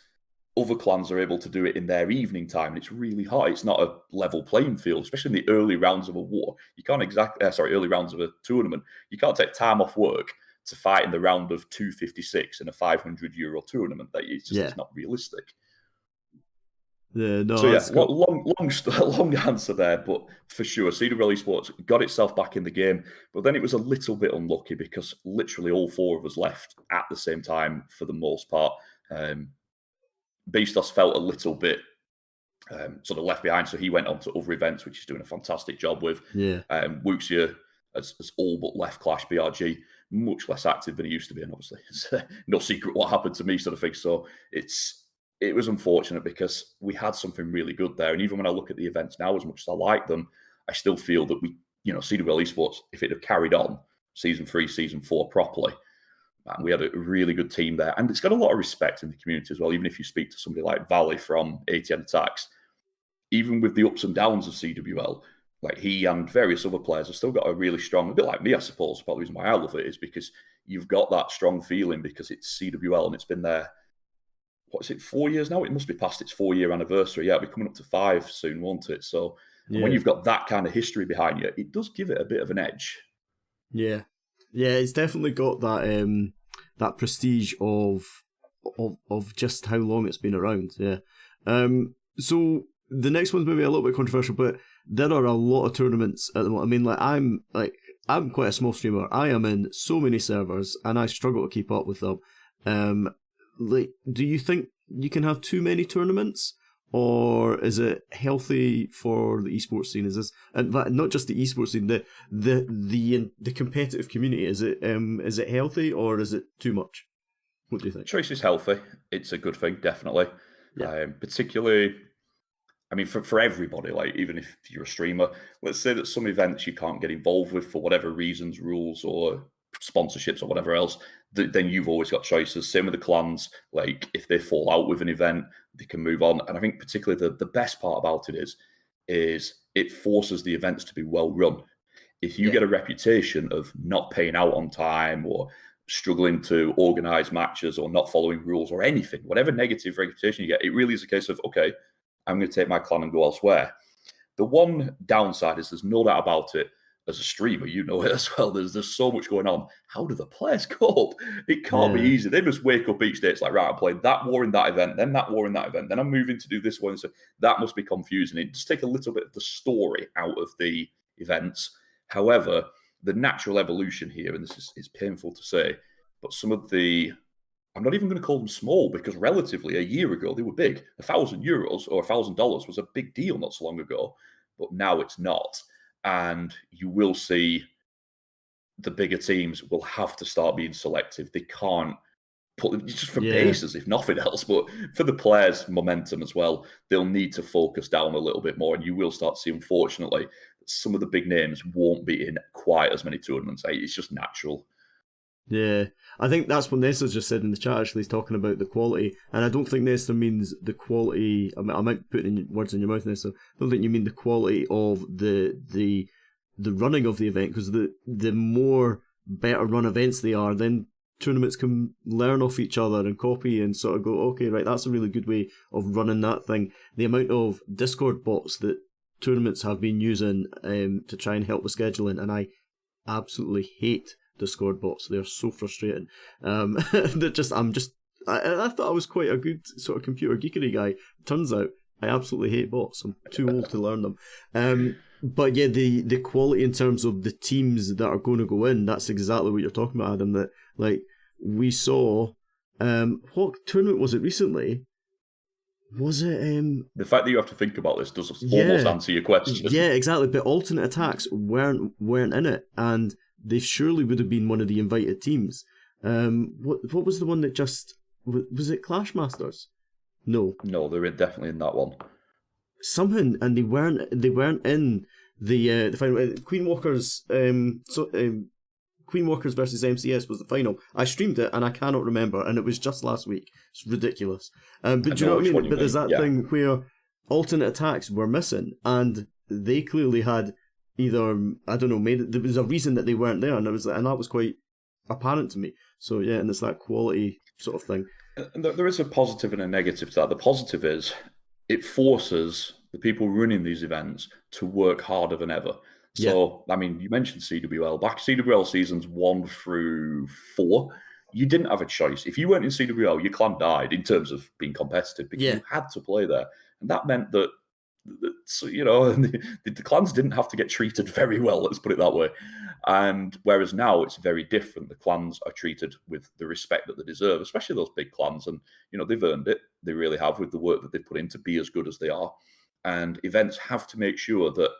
other clans are able to do it in their evening time. And it's really hard. It's not a level playing field, especially in the early rounds of a war. You can't early rounds of a tournament. You can't take time off work to fight in the round of 256 in a €500 tournament. Yeah. It's not realistic. Yeah, So no, yeah, that's cool. long answer there, but for sure, CWL Esports got itself back in the game, but then it was a little bit unlucky because literally all four of us left at the same time for the most part. Beastos felt a little bit sort of left behind, so he went on to other events, which he's doing a fantastic job with. Yeah. Wuxia has all but left Clash. BRG much less active than he used to be, and obviously it's no secret what happened to me, sort of thing. So it was unfortunate because we had something really good there. And even when I look at the events now, as much as I like them, I still feel that CWL Esports, if it had carried on season 3, season 4 properly, man, we had a really good team there. And it's got a lot of respect in the community as well. Even if you speak to somebody like Valley from ATN Attacks, even with the ups and downs of CWL, like he and various other players have still got a really strong, a bit like me, I suppose. Part of the reason why I love it is because you've got that strong feeling because it's CWL and it's been there, what is it, 4 years now? It must be past its 4-year anniversary. Yeah, it'll be coming up to 5 soon, won't it? So, and when Yeah. you've got that kind of history behind you, it does give it a bit of an edge. Yeah. Yeah, it's definitely got that prestige of just how long it's been around. Yeah. So the next one's maybe a little bit controversial, but there are a lot of tournaments at the moment. I mean, I'm quite a small streamer. I am in so many servers and I struggle to keep up with them. Do you think you can have too many tournaments? Or is it healthy for the esports scene? Is this, and not just the esports scene, the competitive community? Is it healthy or is it too much? What do you think? Choice is healthy. It's a good thing, definitely. Yeah, Particularly, I mean, for everybody, like even if you're a streamer, let's say that some events you can't get involved with for whatever reasons, rules or sponsorships or whatever else, then you've always got choices. Same with the clans. Like if they fall out with an event, they can move on. And I think particularly the best part about it is it forces the events to be well run. If you yeah, get a reputation of not paying out on time or struggling to organize matches or not following rules or anything, whatever negative reputation you get, it really is a case of, okay, I'm going to take my clan and go elsewhere. The one downside is there's no doubt about it. As a streamer, you know it as well. There's so much going on. How do the players cope? It can't be yeah, easy. They just wake up each day. It's like, right, I'm playing that war in that event, then that war in that event, then I'm moving to do this one. So that must be confusing. It just take a little bit of the story out of the events. However, the natural evolution here, and this is painful to say, but some of the, I'm not even going to call them small because relatively a year ago they were big. €1,000 or $1,000 was a big deal not so long ago, but now it's not. and you will see the bigger teams will have to start being selective. They can't put them just for bases, if nothing else, but for the players' momentum as well. They'll need to focus down a little bit more, and you will start to see, unfortunately, some of the big names won't be in quite as many tournaments. It's just natural. Yeah, I think that's what Nesta just said in the chat. Actually, he's talking about the quality, and I don't think Nesta means the quality. I might put in words in your mouth, Nesta. I don't think you mean the quality of the running of the event, because the more better run events they are, then tournaments can learn off each other and copy and sort of go, okay, right, that's a really good way of running that thing. The amount of Discord bots that tournaments have been using to try and help with scheduling, and I absolutely hate Discord bots. They're so frustrating. They're just, I thought I was quite a good sort of computer geekery guy. Turns out I absolutely hate bots. I'm too old to learn them. But yeah, the quality in terms of the teams that are going to go in, that's exactly what you're talking about, Adam. That, like, we saw, what tournament was it recently? Was it the fact that you have to think about this does almost answer your question? Yeah, exactly. But alternate attacks weren't in it, and they surely would have been one of the invited teams. What was the one that just was it? Clash Masters? No, they're definitely in that one. Somehow, and they weren't in the final. Queen Walkers. Queen Walkers versus MCS was the final. I streamed it and I cannot remember, and it was just last week. It's ridiculous. But do you know what I mean? But there's that thing where alternate attacks were missing, and they clearly had either, I don't know, there was a reason that they weren't there, and that was quite apparent to me. So yeah, and it's that quality sort of thing. And there is a positive and a negative to that. The positive is it forces the people running these events to work harder than ever. So, I mean, you mentioned CWL. Back CWL seasons 1 through 4, you didn't have a choice. If you weren't in CWL, your clan died in terms of being competitive, because you had to play there. And that meant that, you know, the clans didn't have to get treated very well, let's put it that way. And whereas now it's very different. The clans are treated with the respect that they deserve, especially those big clans. And, you know, they've earned it. They really have, with the work that they've put in to be as good as they are. And events have to make sure that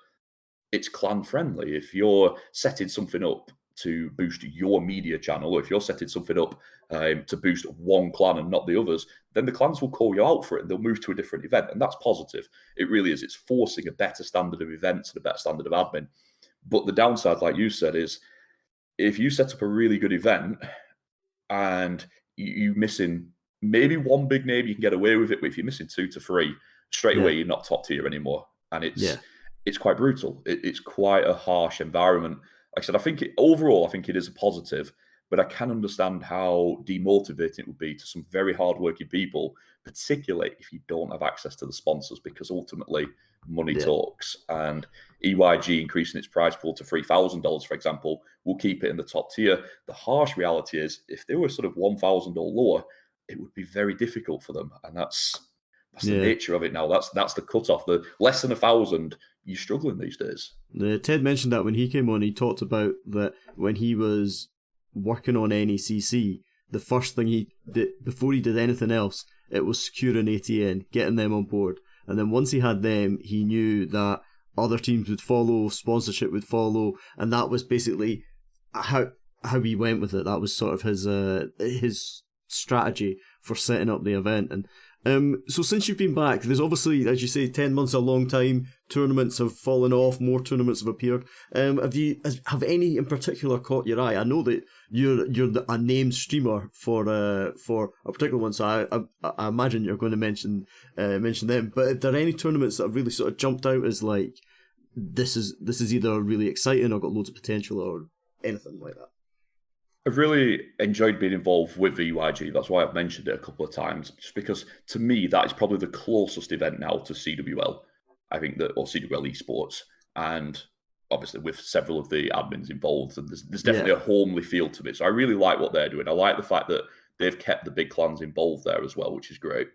it's clan friendly. If you're setting something up to boost your media channel, or if you're setting something up to boost one clan and not the others, then the clans will call you out for it and they'll move to a different event. And that's positive. It really is. It's forcing a better standard of events and a better standard of admin. But the downside, like you said, is if you set up a really good event and you're missing maybe one big name, you can get away with it. But if you're missing 2 to 3, straight away, you're not top tier anymore. And it's quite brutal. It's quite a harsh environment. Like I said, I think it is a positive, but I can understand how demotivating it would be to some very hardworking people, particularly if you don't have access to the sponsors, because ultimately money talks. And EYG increasing its prize pool to $3,000, for example, will keep it in the top tier. The harsh reality is, if they were sort of 1,000 or lower, it would be very difficult for them. And that's the nature of it now. That's the cutoff. The less than 1,000, you're struggling these days. Ted mentioned that when he came on. He talked about that when he was working on NECC, the first thing he did before he did anything else, it was securing ATN, getting them on board. And then once he had them, he knew that other teams would follow, sponsorship would follow, and that was basically how he went with it. That was sort of his strategy for setting up the event. And so since you've been back, there's obviously, as you say, 10 months a long time. Tournaments have fallen off, more tournaments have appeared. Have any in particular caught your eye? I know that you're a named streamer for a particular one, so I imagine you're going to mention them. But are there any tournaments that have really sort of jumped out as like, this is either really exciting or got loads of potential or anything like that? I've really enjoyed being involved with EYG. That's why I've mentioned it a couple of times, just because to me that is probably the closest event now to CWL. I think or CWL eSports, and obviously with several of the admins involved, and there's definitely a homely feel to it. So I really like what they're doing. I like the fact that they've kept the big clans involved there as well, which is great.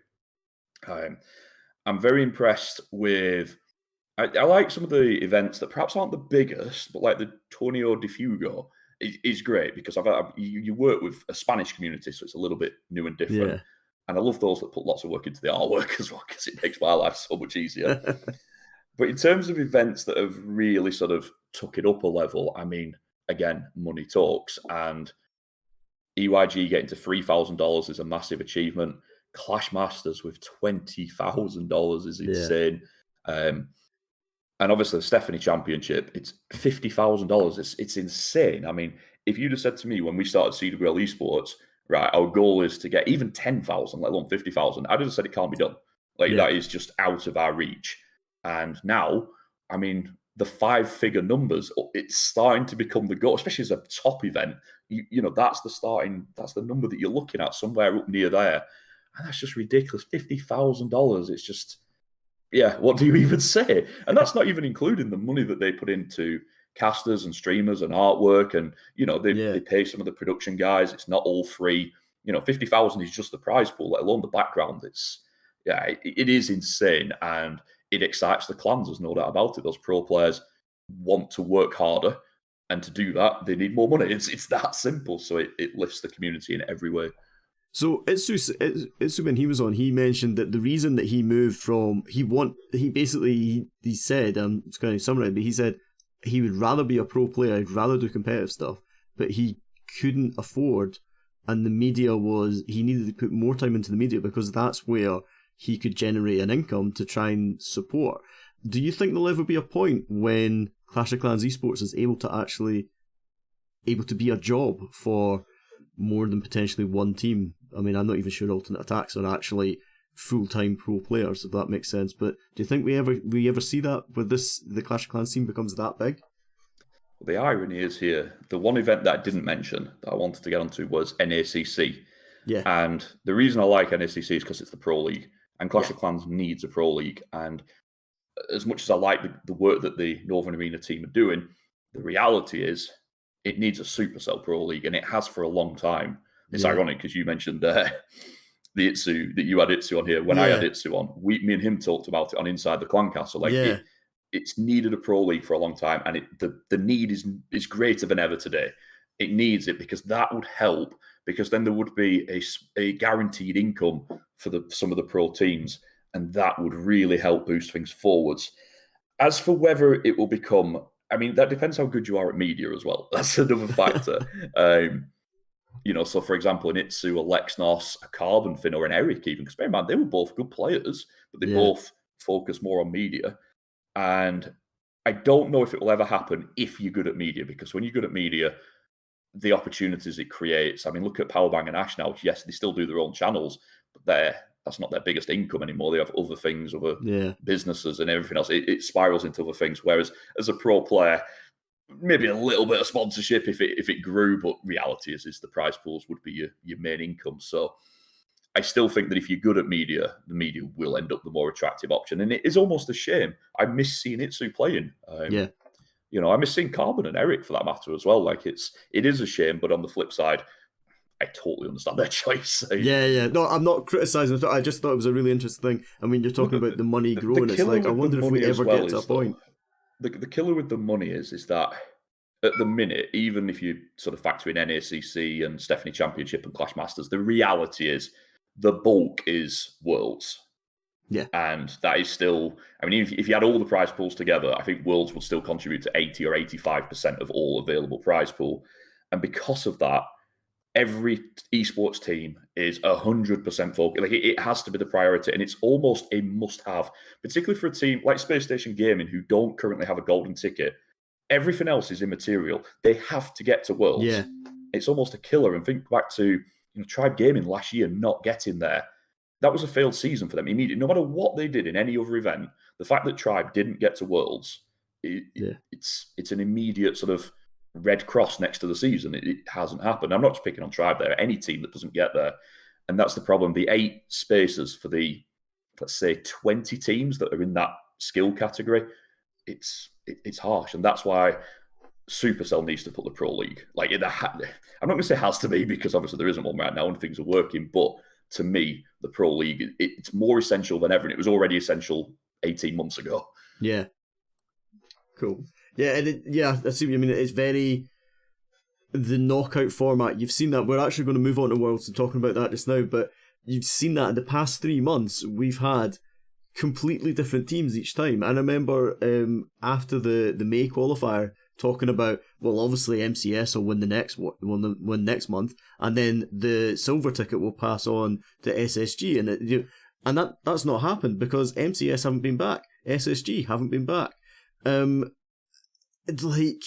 I'm very impressed with. I like some of the events that perhaps aren't the biggest, but like the Torneo de Fugo is great, because you work with a Spanish community, so it's a little bit new and different. Yeah. And I love those that put lots of work into the artwork as well, because it makes my life so much easier. But in terms of events that have really sort of took it up a level. I mean, again, money talks, and EYG getting to $3,000 is a massive achievement. Clash Masters with $20,000 is Yeah. insane. And obviously the Stephanie Championship, it's $50,000. It's insane. I mean, if you'd have said to me when we started CWL Esports, right, our goal is to get even 10,000, let alone 50,000, I'd have said it can't be done. Like, that is just out of our reach. And now, I mean, the 5-figure numbers, it's starting to become the goal, especially as a top event. You know, that's the number that you're looking at, somewhere up near there. And that's just ridiculous. $50,000. It's just, yeah, what do you even say? And that's not even including the money that they put into casters and streamers and artwork. And, you know, they pay some of the production guys. It's not all free. You know, 50,000 is just the prize pool, let alone the background. It is insane. And it excites the clans, there's no doubt about it. Those pro players want to work harder. And to do that, they need more money. It's that simple. So it lifts the community in every way. So Itsu, when he was on, he mentioned that the reason that he moved from he said, it's kind of summarize, but he said he would rather be a pro player, he'd rather do competitive stuff, but he couldn't afford, and the media he needed to put more time into the media because that's where he could generate an income to try and support. Do you think there'll ever be a point when Clash of Clans Esports is able to be a job for more than potentially one team? I mean, I'm not even sure alternate attacks are actually full-time pro players, if that makes sense. But do you think we ever see that with the Clash of Clans team becomes that big? The irony is here, the one event that I didn't mention that I wanted to get onto was NACC. Yeah. And the reason I like NACC is because it's the Pro League. And Clash of Clans needs a Pro League. And as much as I like the work that the Northern Arena team are doing, the reality is it needs a Supercell Pro League, and it has for a long time. It's ironic because you mentioned the Itsu, that you had Itsu on here. When I had Itsu on, me and him talked about it on Inside the Clan Castle. Like, it's needed a Pro League for a long time, and the need is greater than ever today. It needs it because that would help, because then there would be a guaranteed income for some of the pro teams, and that would really help boost things forwards. As for whether it will become, I mean, that depends how good you are at media as well. That's another factor. You know, so for example, in Itsu, a Lexnos, a Carbon Fin, or an Eric even, because bear in mind, they were both good players, but they both focus more on media. And I don't know if it will ever happen if you're good at media, because when you're good at media, the opportunities it creates. I mean, look at Powerbang and Ash now. Yes, they still do their own channels, but that's not their biggest income anymore. They have other things, other businesses and everything else. It spirals into other things. Whereas as a pro player, maybe a little bit of sponsorship if it grew, but reality is the prize pools would be your main income. So I still think that if you're good at media, the media will end up the more attractive option. And it is almost a shame. I miss seeing Itsu playing. You know, I miss seeing Carbon and Eric for that matter as well. Like, it is a shame, but on the flip side, I totally understand their choice. No, I'm not criticising. I just thought it was a really interesting thing. I mean, you're talking about the money growing. It's like, I wonder if we ever get to a point. The killer with the money is that at the minute, even if you sort of factor in NACC and Stephanie Championship and Clash Masters, the reality is the bulk is Worlds. Yeah. And that is still, I mean, if you had all the prize pools together, I think Worlds would still contribute to 80 or 85% of all available prize pool. And because of that, every esports team is 100% focused. Like, it has to be the priority, and it's almost a must-have, particularly for a team like Space Station Gaming, who don't currently have a golden ticket. Everything else is immaterial. They have to get to Worlds. Yeah. It's almost a killer. And think back to Tribe Gaming last year not getting there. That was a failed season for them immediately. No matter what they did in any other event, the fact that Tribe didn't get to Worlds, it's an immediate sort of red cross next to the season. It hasn't happened. I'm not just picking on Tribe there. Any team that doesn't get there. And that's the problem. The 8 spaces for the, let's say, 20 teams that are in that skill category, it's harsh. And that's why Supercell needs to put the Pro League. Like, I'm not going to say has to be, because obviously there isn't one right now and things are working. But to me, the Pro League, it's more essential than ever. And it was already essential 18 months ago. Yeah. Cool. Yeah, I see what you mean. It's very the knockout format. You've seen that. We're actually going to move on to Worlds and talking about that just now, but you've seen that in the past 3 months. We've had completely different teams each time. I remember after the May qualifier, talking about, well, obviously MCS will win win next month, and then the silver ticket will pass on to SSG, and that's not happened because MCS haven't been back, SSG haven't been back. Like,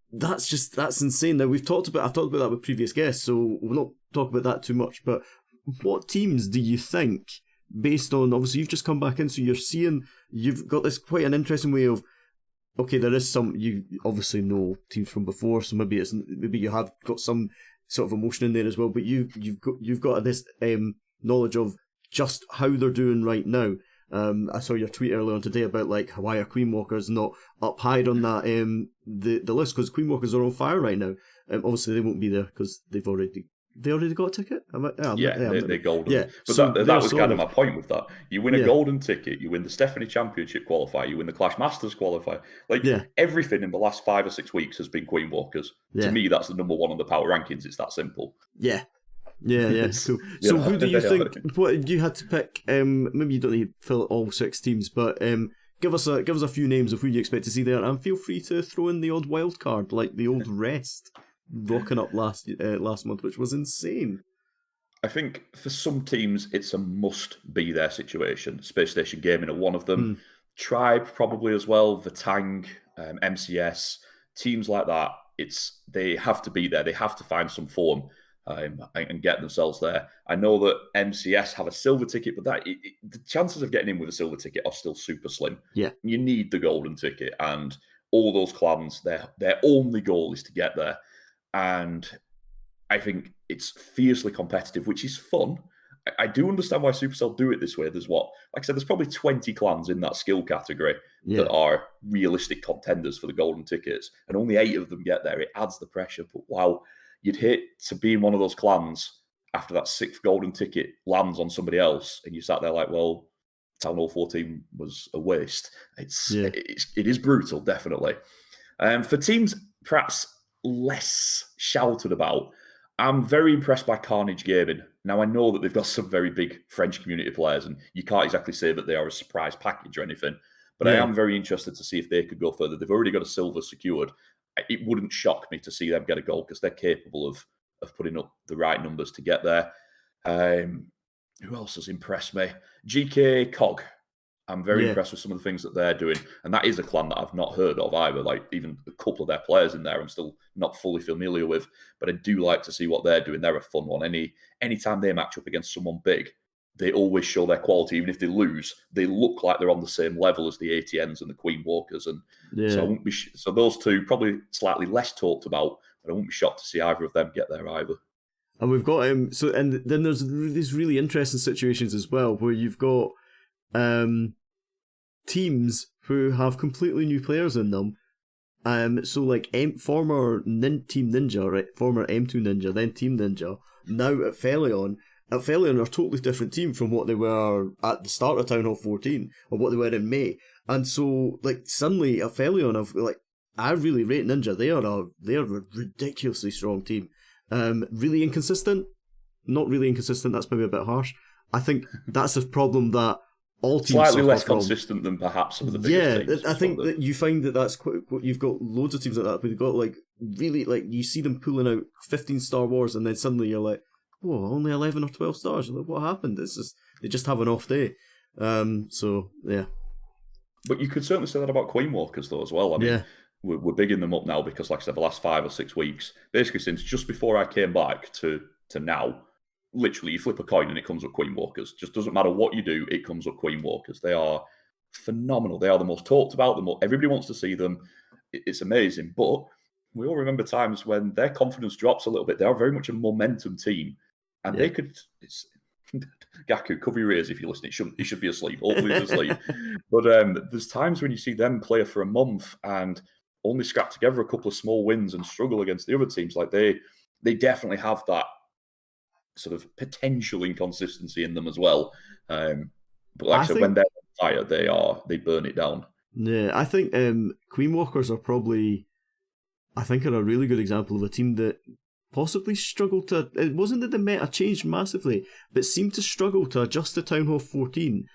that's insane. Now I've talked about that with previous guests, so we'll not talk about that too much. But what teams do you think, based on obviously you've just come back in, so you've got this quite an interesting way of, okay, there is some, you obviously know teams from before, so maybe you have got some sort of emotion in there as well, but you've got this knowledge of just how they're doing right now. I saw your tweet earlier on today about like why are Queen Walkers not up high on that the list, because Queen Walkers are on fire right now. Obviously they won't be there because they already got a ticket. They're golden. Yeah, but so that was kind of my point with that. You win a golden ticket, you win the Stephanie Championship qualifier, you win the Clash Masters qualifier. Like everything in the last 5 or 6 weeks has been Queen Walkers. To me, that's the number one on the power rankings. It's that simple. Yeah. Cool. So who do you think? What you had to pick? Maybe you don't need to fill all 6 teams, but give us a few names of who you expect to see there, and feel free to throw in the odd wild card, like the old Rest rocking up last month, which was insane. I think for some teams it's a must be their situation. Space Station Gaming are one of them. Tribe probably as well. Vatang, MCS, teams like that. They have to be there. They have to find some form. And get themselves there. I know that MCS have a silver ticket, but the chances of getting in with a silver ticket are still super slim. Yeah, you need the golden ticket, and all those clans, their only goal is to get there. And I think it's fiercely competitive, which is fun. I do understand why Supercell do it this way. Like I said, there's probably 20 clans in that skill category that are realistic contenders for the golden tickets, and only 8 of them get there. It adds the pressure, but wow. You'd hate to be in one of those clans after that 6th golden ticket lands on somebody else, and you sat there like, well, Town Hall 14 was a waste. It is brutal, definitely. For teams perhaps less shouted about, I'm very impressed by Carnage Gaming. Now, I know that they've got some very big French community players, and you can't exactly say that they are a surprise package or anything, but I am very interested to see if they could go further. They've already got a silver secured. It wouldn't shock me to see them get a goal because they're capable of putting up the right numbers to get there. Who else has impressed me? GK Cog. I'm very impressed with some of the things that they're doing. And that is a clan that I've not heard of either. Like even a couple of their players in there I'm still not fully familiar with. But I do like to see what they're doing. They're a fun one. Anytime they match up against someone big, they always show their quality. Even if they lose, they look like they're on the same level as the ATNs and the Queen Walkers. And so I won't be so those two probably slightly less talked about, but I won't be shocked to see either of them get there either. And we've got and then there's these really interesting situations as well where you've got teams who have completely new players in them. So like former Team Ninja, right? Former M2 Ninja, then Team Ninja, now at Felion. At Felion are a totally different team from what they were at the start of Town Hall 14 or what they were in May. And so, like, suddenly at Felion, I really rate Ninja. They are a ridiculously strong team. Really inconsistent. Not really inconsistent. That's maybe a bit harsh. I think that's a problem that all teams slightly less from. Consistent than perhaps some of the biggest teams. I think that you find that's quite. You've got loads of teams like that, but you've got like really like you see them pulling out 15 Star Wars, and then suddenly you're like, whoa, only 11 or 12 stars. Like, what happened? They just have an off day. So yeah. But you could certainly say that about Queen Walkers though as well. I mean, we're bigging them up now because, like I said, the last 5 or 6 weeks, basically since just before I came back to now, literally you flip a coin and it comes up Queen Walkers. Just doesn't matter what you do, it comes up Queen Walkers. They are phenomenal. They are the most talked about. Everybody wants to see them. It's amazing. But we all remember times when their confidence drops a little bit. They are very much a momentum team, and they could. Gaku, cover your ears if you're listening. He should be asleep. Hopefully he's asleep. But there's times when you see them play for a month and only scrap together a couple of small wins and struggle against the other teams. Like they definitely have that sort of potential inconsistency in them as well. But like I said, when they're on fire, they burn it down. Yeah, I think Queen Walkers are probably, are a really good example of a team that possibly struggled to. It wasn't that the meta changed massively, but seemed to struggle to adjust to Town Hall 14.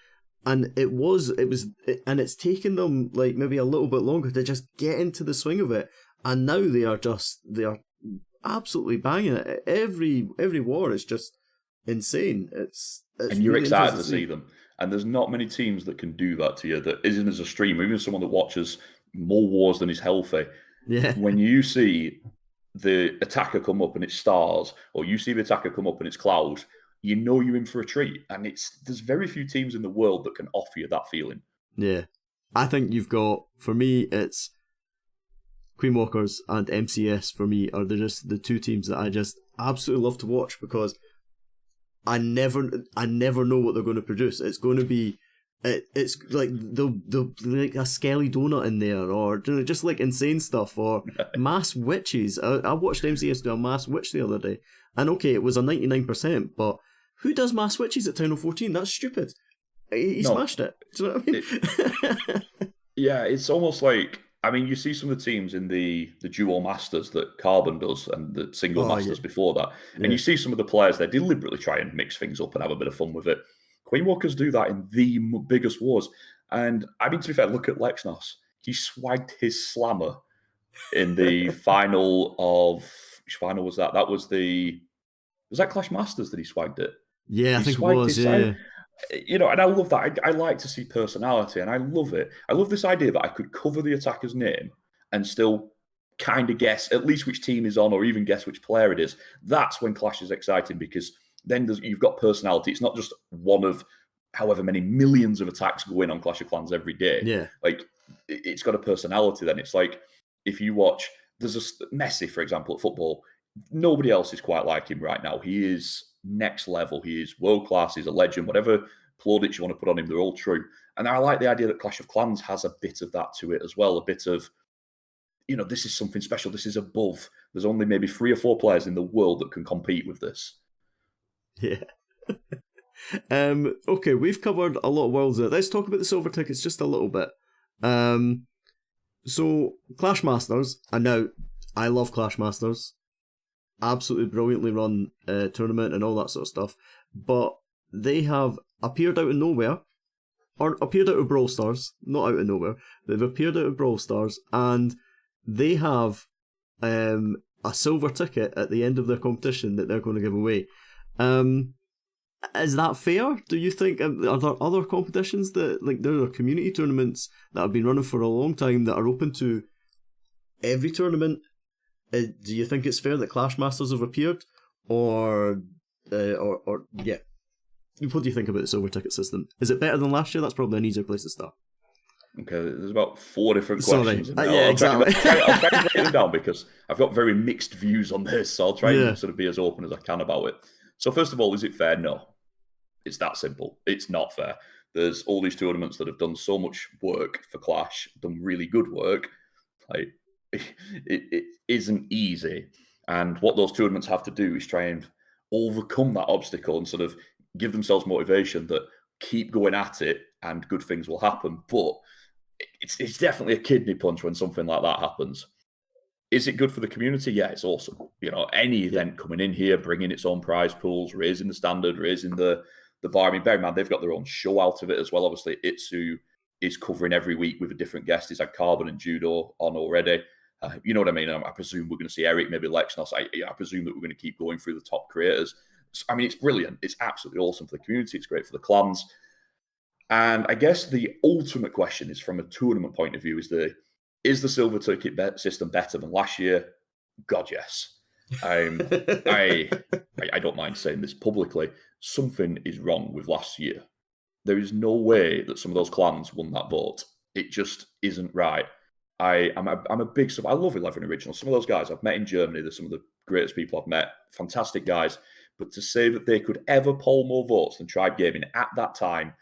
and and it's taken them like maybe a little bit longer to just get into the swing of it, and now they are absolutely banging it. Every war is just insane. It's And you're really excited interesting to to see see. them. And there's not many teams that can do that to you that isn't as a streamer, even someone that watches more wars than is healthy. Yeah, When you see the attacker come up and it's stars, or you see the attacker come up and it's clouds, you know you're in for a treat. And there's very few teams in the world that can offer you that feeling. yeah. I think you've got, for me, it's Queen Walkers and MCS. For me, are just the two teams that I just absolutely love to watch, because I never know what they're going to produce. It's going to be it's like the like a skelly donut in there, or just like insane stuff, or mass witches. I watched MCS do a mass witch the other day, and okay, it was a 99%, but who does mass witches at Town of 14? That's stupid. He No, smashed it. Do you know what I mean? yeah, it's almost like, I mean, you see some of the teams in the dual masters that Carbon does and the single Oh yeah, masters before that, and yeah, you see some of the players they deliberately try and mix things up and have a bit of fun with it. Queen Walkers do that in the biggest wars, and I mean, to be fair, look at Lexnos. He swagged his slammer in the final of, which final was that? That was was that Clash Masters that he swagged it? yeah. I He think it swagged was. his Yeah, side, and I love that. I like to see personality, and I love it. I love this idea that I could cover the attacker's name and still kind of guess at least which team is on, or even guess which player it is. That's when Clash is exciting, because then you've got personality. It's not just one of however many millions of attacks go in on Clash of Clans every day. yeah, Like, it's got a personality. Then it's like, if you watch, there's Messi, for example, at football. Nobody else is quite like him right now. He is next level. He is world class. He's a legend. Whatever plaudits you want to put on him, they're all true. And I like the idea that Clash of Clans has a bit of that to it as well. A bit of, this is something special. This is above. There's only maybe 3 or 4 players in the world that can compete with this. yeah. Okay, we've covered a lot of worlds there. Let's talk about the silver tickets just a little bit. So Clash Masters, and now I love Clash Masters. Absolutely brilliantly run tournament and all that sort of stuff. But they have appeared out of nowhere, or appeared out of Brawl Stars, not out of nowhere. They've appeared out of Brawl Stars, and they have a silver ticket at the end of their competition that they're going to give away. Is that fair? Do you think, are there other competitions that, like, there are community tournaments that have been running for a long time that are open to every tournament? Do you think it's fair that Clash Masters have appeared, or yeah? What do you think about the silver ticket system? Is it better than last year? That's probably an easier place to start. Okay, there's about 4 different Sorry, questions in there. yeah, exactly. I'll try to break them down, because I've got very mixed views on this, so I'll try Yeah, and sort of be as open as I can about it. So first of all, is it fair? No. It's that simple. It's not fair. There's all these tournaments that have done so much work for Clash, done really good work. Like, it isn't easy. And what those tournaments have to do is try and overcome that obstacle and sort of give themselves motivation that keep going at it and good things will happen. But it's definitely a kidney punch when something like that happens. Is it good for the community? Yeah, it's awesome. Any yeah, event coming in here, bringing its own prize pools, raising the standard, raising the bar. I mean, bear in mind, they've got their own show out of it as well. Obviously, Itsu is covering every week with a different guest. He's had Carbon and Judo on already. You know what I mean? I presume we're going to see Eric, maybe Lexnos. I presume that we're going to keep going through the top creators. I mean, it's brilliant. It's absolutely awesome for the community. It's great for the clans. And I guess the ultimate question is, from a tournament point of view, is the silver ticket system better than last year? God, yes. I don't mind saying this publicly. Something is wrong with last year. There is no way that some of those clans won that vote. It just isn't right. I'm a big. I love 11 Originals. Some of those guys I've met in Germany, they're some of the greatest people I've met. Fantastic guys. But to say that they could ever poll more votes than Tribe Gaming at that time,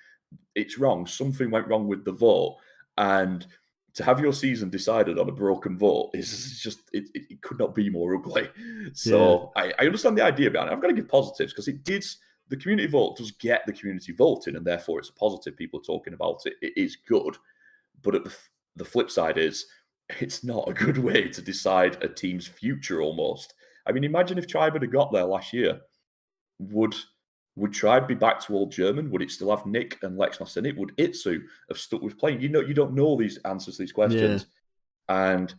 it's wrong. Something went wrong with the vote. And to have your season decided on a broken vote is just, it could not be more ugly. yeah, So I understand the idea behind it. I've got to give positives, because the community vote does get the community voting, and therefore it's a positive. People are talking about it. It is good. But at the flip side is, it's not a good way to decide a team's future almost. I mean, imagine if Tribe had got there last year. Would would Tribe be back to old German? Would it still have Nick and Lexnos in it? Would Itsu have stuck with playing? You don't know these answers to these Yeah. questions. And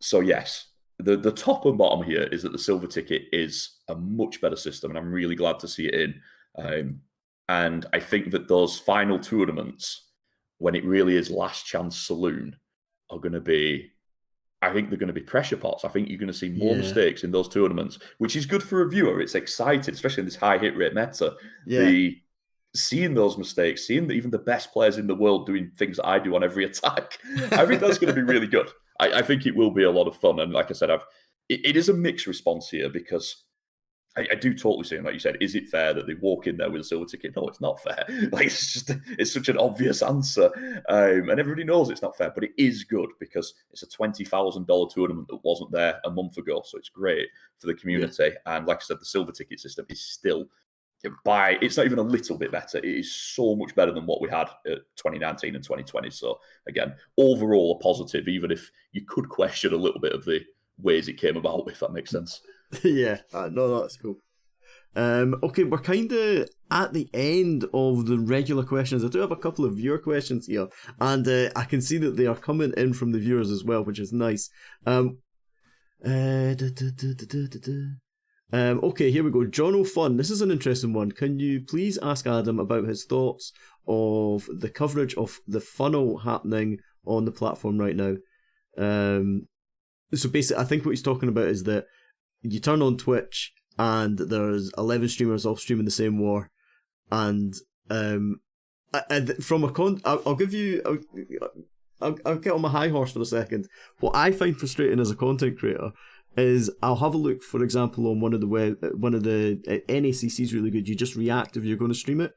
so, yes, the top and bottom here is that the silver ticket is a much better system, and I'm really glad to see it in. And I think that those final tournaments, when it really is last chance saloon, are going to be, I think they're going to be pressure pots. I think you're going to see more Yeah. mistakes in those tournaments, which is good for a viewer. It's exciting, especially in this high hit rate meta. Yeah. The seeing those mistakes, seeing that even the best players in the world doing things that I do on every attack, I think that's going to be really good. I think it will be a lot of fun. And like I said, it is a mixed response here because I do totally see, like you said, is it fair that they walk in there with a silver ticket? No, it's not fair. Like it's such an obvious answer, and everybody knows it's not fair. But it is good because it's a $20,000 tournament that wasn't there a month ago, so it's great for the Yeah. community. And like I said, the silver ticket system is still it's not even a little bit better. It is so much better than what we had at 2019 and 2020. So again, overall a positive, even if you could question a little bit of the ways it came about, if that makes sense. Yeah. No, that's cool. Okay, we're kind of at the end of the regular questions. I do have a couple of viewer questions here, and I can see that they are coming in from the viewers as well, which is nice. Okay, here we go. John O'Fun, this is an interesting one. Can you please ask Adam about his thoughts of the coverage of the funnel happening on the platform right now? So basically, I think what he's talking about is that you turn on Twitch and there's 11 streamers all streaming the same war, and from I'll give you. I'll get on my high horse for a second. What I find frustrating as a content creator is I'll have a look, for example, on one of the NACC's really good. You just react if you're going to stream it.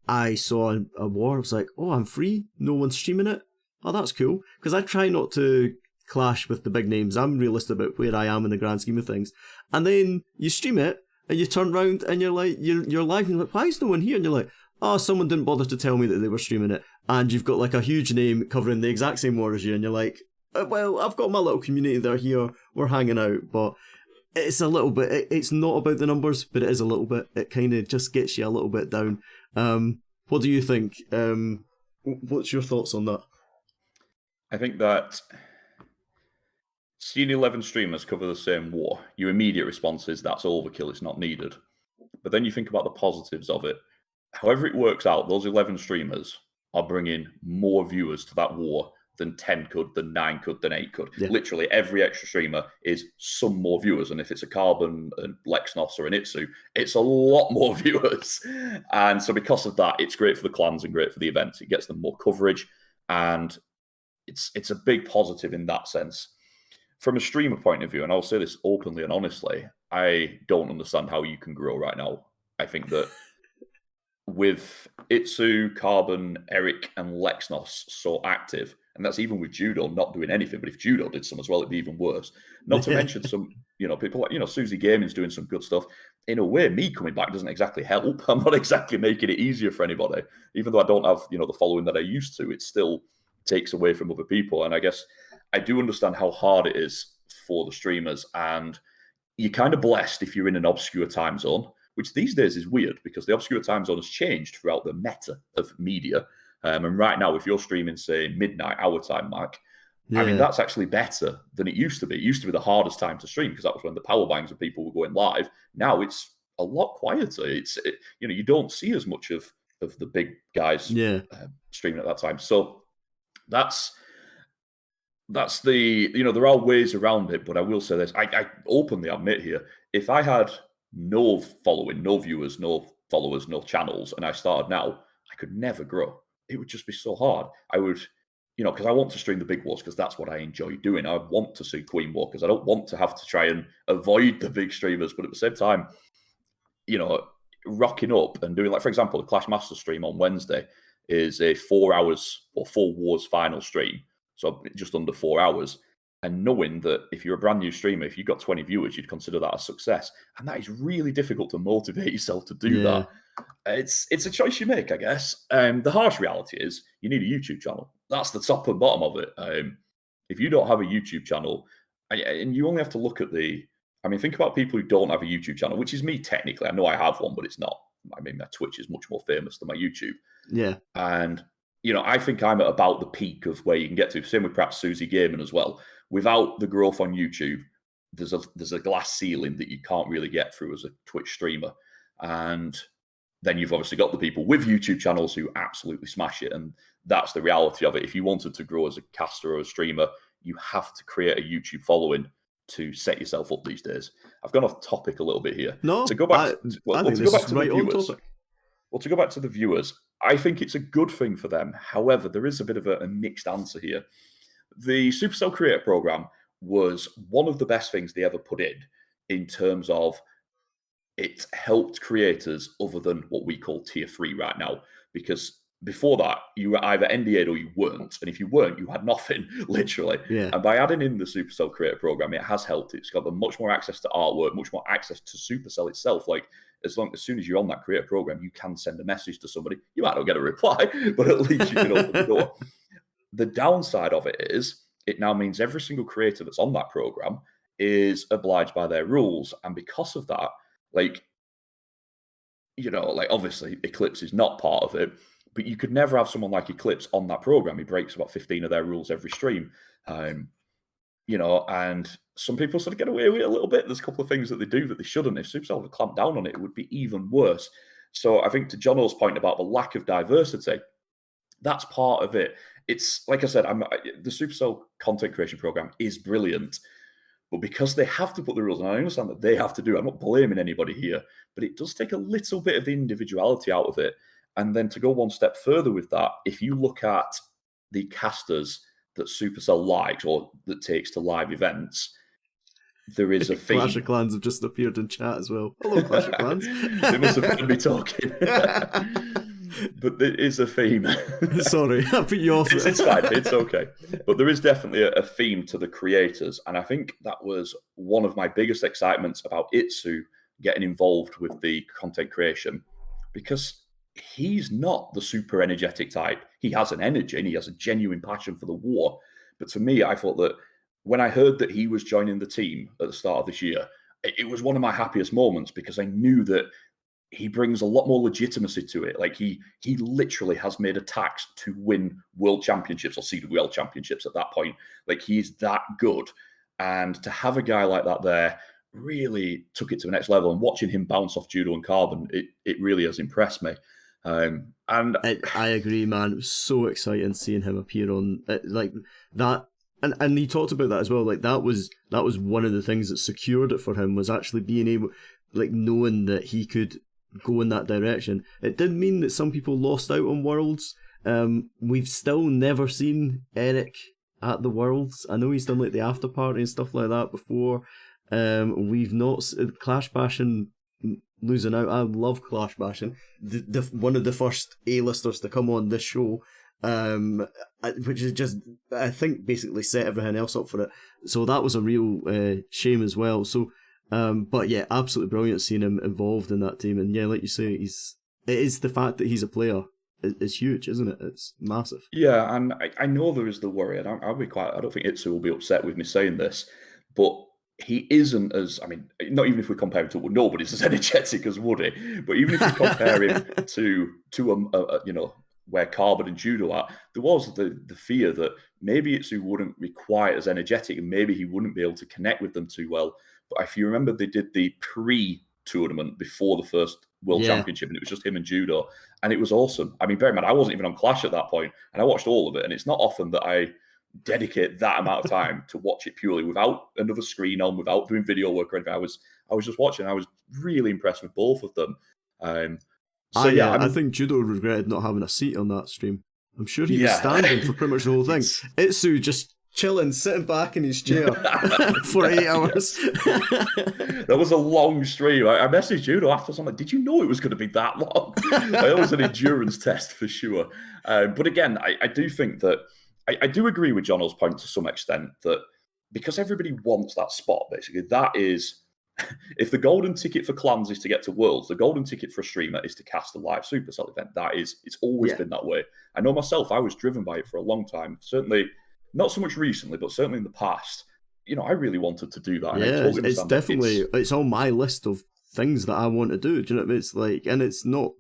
I saw a war. I was like, oh, I'm free. No one's streaming it. Oh, that's cool. Because I try not to clash with the big names. I'm realistic about where I am in the grand scheme of things. And then you stream it, and you turn around, and you're like, you're live, and you're like, why is no one here? And you're like, oh, someone didn't bother to tell me that they were streaming it. And you've got like a huge name covering the exact same war as you, and you're like, well, I've got my little community there here. We're hanging out, but it's a little bit. It's not about the numbers, but it is a little bit. It kind of just gets you a little bit down. What do you think? What's your thoughts on that? I think that seeing 11 streamers cover the same war, your immediate response is that's overkill, it's not needed. But then you think about the positives of it. However it works out, those 11 streamers are bringing more viewers to that war than 10 could, than 9 could, than 8 could. Yeah. Literally every extra streamer is some more viewers. And if it's a Carbon, a Lexnos, or an Itsu, it's a lot more viewers. And so because of that, it's great for the clans and great for the events. It gets them more coverage. And it's a big positive in that sense. From a streamer point of view, and I'll say this openly and honestly, I don't understand how you can grow right now. I think that with Itsu, Carbon, Eric, and Lexnos so active, and that's even with Judo not doing anything, but if Judo did some as well, it'd be even worse. Not to mention some, people like, Susie Gaming's doing some good stuff. In a way, me coming back doesn't exactly help. I'm not exactly making it easier for anybody. Even though I don't have, the following that I used to, it still takes away from other people. And I guess I do understand how hard it is for the streamers, and you're kind of blessed if you're in an obscure time zone, which these days is weird because the obscure time zone has changed throughout the meta of media. And right now, if you're streaming, say, midnight, our time, Mike, I mean, that's actually better than it used to be. It used to be the hardest time to stream because that was when the power bangs and people were going live. Now it's a lot quieter. You don't see as much of the big guys streaming at that time. So that's the, there are ways around it, but I will say this. I openly admit here, if I had no following, no viewers, no followers, no channels, and I started now, I could never grow. It would just be so hard. I would, because I want to stream the big wars because that's what I enjoy doing. I want to see Queen War because I don't want to have to try and avoid the big streamers, but at the same time, rocking up and doing, like, for example, the Clash Master stream on Wednesday is a 4 hours or 4 wars final stream. So just under 4 hours. And knowing that if you're a brand new streamer, if you've got 20 viewers, you'd consider that a success. And that is really difficult to motivate yourself to do that. It's a choice you make, I guess. The harsh reality is you need a YouTube channel. That's the top and bottom of it. If you don't have a YouTube channel, and you only have to look at think about people who don't have a YouTube channel, which is me technically. I know I have one, but it's not I mean, my Twitch is much more famous than my YouTube. Yeah. And, I think I'm at about the peak of where you can get to. Same with perhaps Susie Gaming as well. Without the growth on YouTube, there's a glass ceiling that you can't really get through as a Twitch streamer. And then you've obviously got the people with YouTube channels who absolutely smash it. And that's the reality of it. If you wanted to grow as a caster or a streamer, you have to create a YouTube following to set yourself up these days. I've gone off topic a little bit here. No, to go back I think this is right on viewers. topic. Well, to go back to the viewers, I think it's a good thing for them. However, there is a bit of a mixed answer here. The Supercell Creator Program was one of the best things they ever put in terms of it helped creators other than what we call tier 3 right now. Because before that, you were either NDA'd or you weren't. And if you weren't, you had nothing, literally. Yeah. And by adding in the Supercell Creator Program, it has helped. It's got them much more access to artwork, much more access to Supercell itself. Like, as soon as you're on that Creator Program, you can send a message to somebody. You might not get a reply, but at least you can open the door. The downside of it is, it now means every single creator that's on that program is obliged by their rules. And because of that, obviously Eclipse is not part of it, but you could never have someone like Eclipse on that program. He breaks about 15 of their rules every stream. And some people sort of get away with it a little bit. There's a couple of things that they do that they shouldn't. If Supercell had clamped down on it, it would be even worse. So I think to Jono's point about the lack of diversity, that's part of it. It's like I said, the Supercell content creation program is brilliant, but because they have to put the rules, and I understand that they have to do it, I'm not blaming anybody here, but it does take a little bit of the individuality out of it. And then to go one step further with that, if you look at the casters that Supercell likes or that takes to live events, there is a theme. Clash of Clans have just appeared in chat as well. Hello, Clash of Clans. They must have heard me talking. But there is a theme. Sorry, I put you off. It's fine. It's okay. But there is definitely a theme to the creators. And I think that was one of my biggest excitements about Itsu getting involved with the content creation, because he's not the super energetic type. He has an energy and he has a genuine passion for the war. But to me, I thought that when I heard that he was joining the team at the start of this year, it was one of my happiest moments, because I knew that he brings a lot more legitimacy to it. Like he literally has made attacks to win world championships or CWL championships at that point. Like he's that good. And to have a guy like that there really took it to the next level. And watching him bounce off Judo and Carbon, it really has impressed me. And I agree, man. It was so exciting seeing him appear on like that. And he talked about that as well. Like that was one of the things that secured it for him, was actually being able, like, knowing that he could go in that direction. It did mean that some people lost out on Worlds. We've still never seen Eric at the Worlds. I know he's done like the after party and stuff like that before. We've not Clash Bashing losing out. I love Clash Bashing. The one of the first A-listers to come on this show, which is just, I think, basically set everything else up for it. So that was a real shame as well. So. But yeah, absolutely brilliant seeing him involved in that team. And yeah, like you say, it is the fact that he's a player is huge, isn't it? It's massive. Yeah, and I know there is the worry, and I don't think Itsu will be upset with me saying this, but he isn't as, I mean, not even if we compare him to, nobody's as energetic as Woody, but even if you compare him to where Carbon and Judo are, there was the fear that maybe Itsu wouldn't be quite as energetic, and maybe he wouldn't be able to connect with them too well. But if you remember, they did the pre-tournament before the first World Championship, and it was just him and Judo, and it was awesome. I mean, bear in mind, I wasn't even on Clash at that point, and I watched all of it, and it's not often that I dedicate that amount of time to watch it purely without another screen on, without doing video work or anything. I was just watching. I was really impressed with both of them. I think Judo regretted not having a seat on that stream. I'm sure he was standing for pretty much the whole thing. Itsu just chilling, sitting back in his chair for 8 hours. That was a long stream. I messaged Judo after, I'm like, did you know it was going to be that long? It was an endurance test for sure. But again, I do think that, I do agree with Jono's point to some extent, that because everybody wants that spot, basically, that is, if the golden ticket for clans is to get to Worlds, the golden ticket for a streamer is to cast a live Supercell event. It's always been that way. I know myself, I was driven by it for a long time. Certainly, not so much recently, but certainly in the past. I really wanted to do that. Yeah, it's definitely, it's on my list of things that I want to do. Do you know what I mean? It's like, and it's not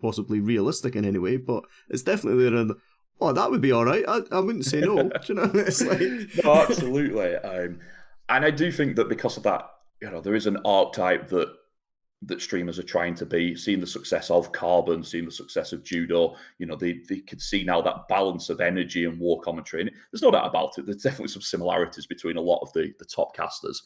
possibly realistic in any way, but it's definitely there. And oh, that would be all right. I wouldn't say no. Do you know? It's like No, absolutely. And I do think that because of that, there is an archetype that streamers are trying to be, seeing the success of Carbon, seeing the success of Judo. They can see now that balance of energy and war commentary. And there's no doubt about it. There's definitely some similarities between a lot of the top casters.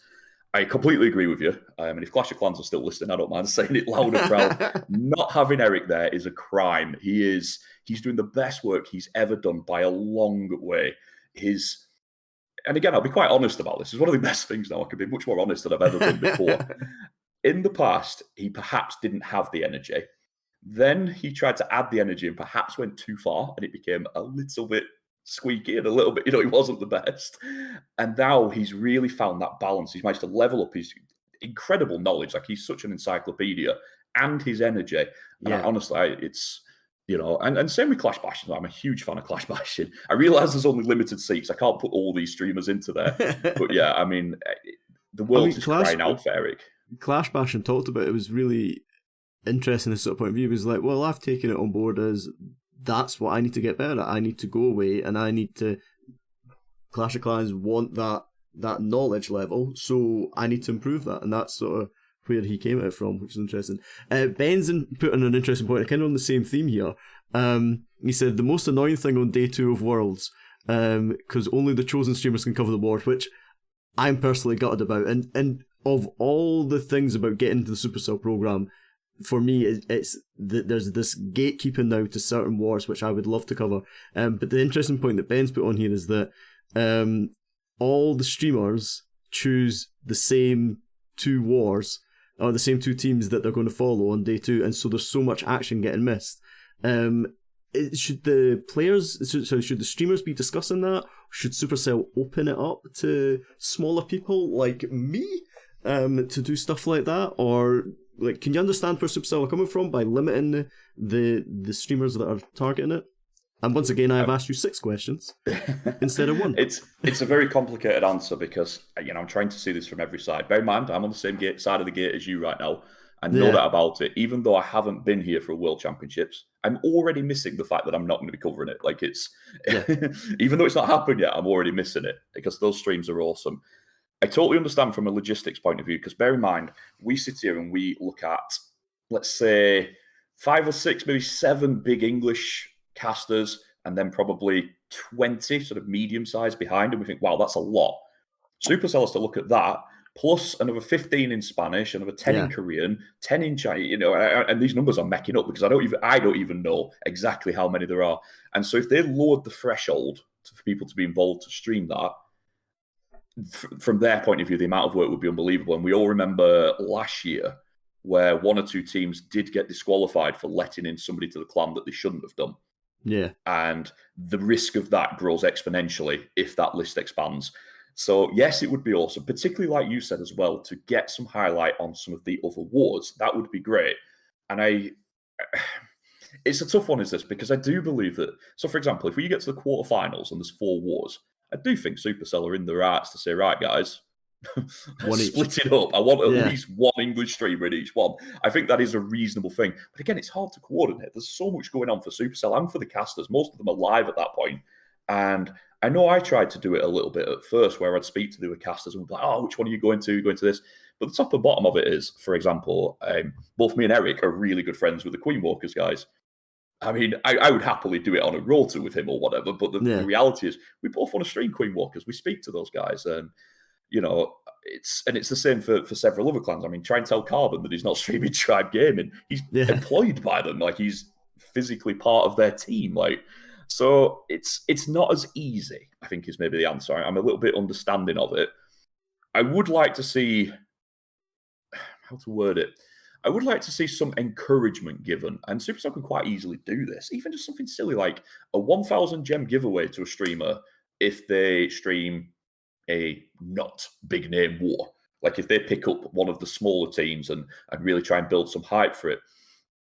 I completely agree with you. And if Clash of Clans are still listening, I don't mind saying it loud and proud. Not having Eric there is a crime. He's doing the best work he's ever done by a long way. And again, I'll be quite honest about this. It's one of the best things now. I can be much more honest than I've ever been before. In the past, he perhaps didn't have the energy. Then he tried to add the energy and perhaps went too far, and it became a little bit squeaky and a little bit, he wasn't the best. And now he's really found that balance. He's managed to level up his incredible knowledge. Like, he's such an encyclopedia, and his energy. And yeah. honestly, it's, and same with Clash Bashing. I'm a huge fan of Clash Bashing. I realize there's only limited seats. I can't put all these streamers into there. But yeah, I mean, the world's just crying out for Eric. Clash Bashing talked about it was really interesting this sort of point of view. It was like, well, I've taken it on board as that's what I need to get better at. I need to go away and I need to. Clash of Clans want that knowledge level, so I need to improve that, and that's sort of where he came at it from, which is interesting. Ben's put in an interesting point, kind of on the same theme here. He said the most annoying thing on day 2 of Worlds, because only the chosen streamers can cover the board, which I'm personally gutted about. And of all the things about getting into the Supercell program, for me, it's there's this gatekeeping now to certain wars, which I would love to cover. But the interesting point that Ben's put on here is that all the streamers choose the same 2 wars, or the same 2 teams that they're going to follow on day 2, and so there's so much action getting missed. Should the streamers be discussing that? Should Supercell open it up to smaller people like me to do stuff like that? Or like, can you understand where Supercell are coming from by limiting the streamers that are targeting it? And once again, I have asked you 6 questions instead of 1. It's a very complicated answer because I'm trying to see this from every side. Bear in mind, I'm on the same side of the gate as you right now. I know that about it. Even though I haven't been here for World Championships, I'm already missing the fact that I'm not going to be covering it. Like, it's even though it's not happened yet, I'm already missing it because those streams are awesome. I totally understand from a logistics point of view, because bear in mind, we sit here and we look at, let's say, 5 or 6, maybe 7 big English casters, and then probably 20 sort of medium size behind, and we think, wow, that's a lot. Supercell has to look at that, plus another 15 in Spanish, another 10 in Korean, 10 in Chinese, and these numbers are making up because I don't even know exactly how many there are. And so if they lowered the threshold for people to be involved to stream that, from their point of view, the amount of work would be unbelievable. And we all remember last year where 1 or 2 teams did get disqualified for letting in somebody to the clan that they shouldn't have done. Yeah. And the risk of that grows exponentially if that list expands. So yes, it would be awesome, particularly like you said as well, to get some highlight on some of the other wars. That would be great. And it's a tough one, is this, because I do believe that. So for example, if we get to the quarterfinals and there's 4 wars, I do think Supercell are in the rights to say, right, guys, split it up. I want at least 1 English streamer in each one. I think that is a reasonable thing. But again, it's hard to coordinate. There's so much going on for Supercell and for the casters. Most of them are live at that point. And I know I tried to do it a little bit at first, where I'd speak to the casters and be like, oh, which one are you going to? Going to this? But the top and bottom of it is, for example, both me and Eric are really good friends with the Queen Walkers guys. I mean, I would happily do it on a rota with him or whatever, but the reality is we both want to stream Queen Walkers. We speak to those guys, and it's the same for several other clans. I mean, try and tell Carbon that he's not streaming Tribe Gaming. He's employed by them, like he's physically part of their team. Like, so it's not as easy, I think, is maybe the answer. I'm a little bit understanding of it. I would like to see how to word it. I would like to see some encouragement given, and Supercell can quite easily do this. Even just something silly like a 1,000 gem giveaway to a streamer if they stream a not big name war. Like if they pick up one of the smaller teams and really try and build some hype for it.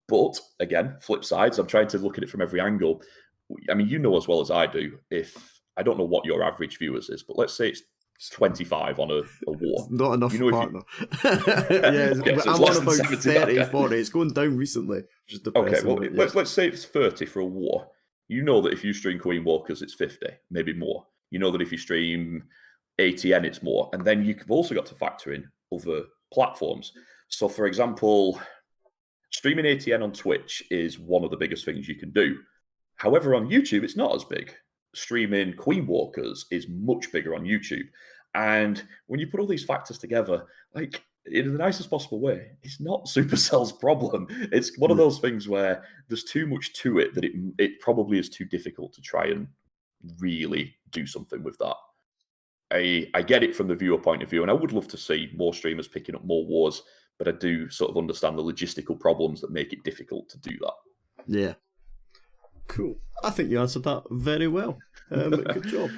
But again, flip sides, I'm trying to look at it from every angle. I mean, you know as well as I do, if I don't know what your average viewers is, but let's say it's 25 on a war. Not enough You know, for if you, partner. Yeah, okay, so it's I'm less on than about 70. 30, Okay. 40. It's going down recently, which is Okay, depressing. well, But yeah. let's say it's 30 for a war. You know that if you stream Queen Walkers, it's 50, maybe more. You know that if you stream ATN, it's more. And then you've also got to factor in other platforms. So, for example, streaming ATN on Twitch is one of the biggest things you can do. However, on YouTube, it's not as big. Streaming Queen Walkers is much bigger on YouTube. And when you put all these factors together, like in the nicest possible way, it's not Supercell's problem. It's one of those things where there's too much to it that it probably is too difficult to try and really do something with that. I get it from the viewer point of view, and I would love to see more streamers picking up more wars, but I do sort of understand the logistical problems that make it difficult to do that. Yeah. Cool. I think you answered that very well. Good job.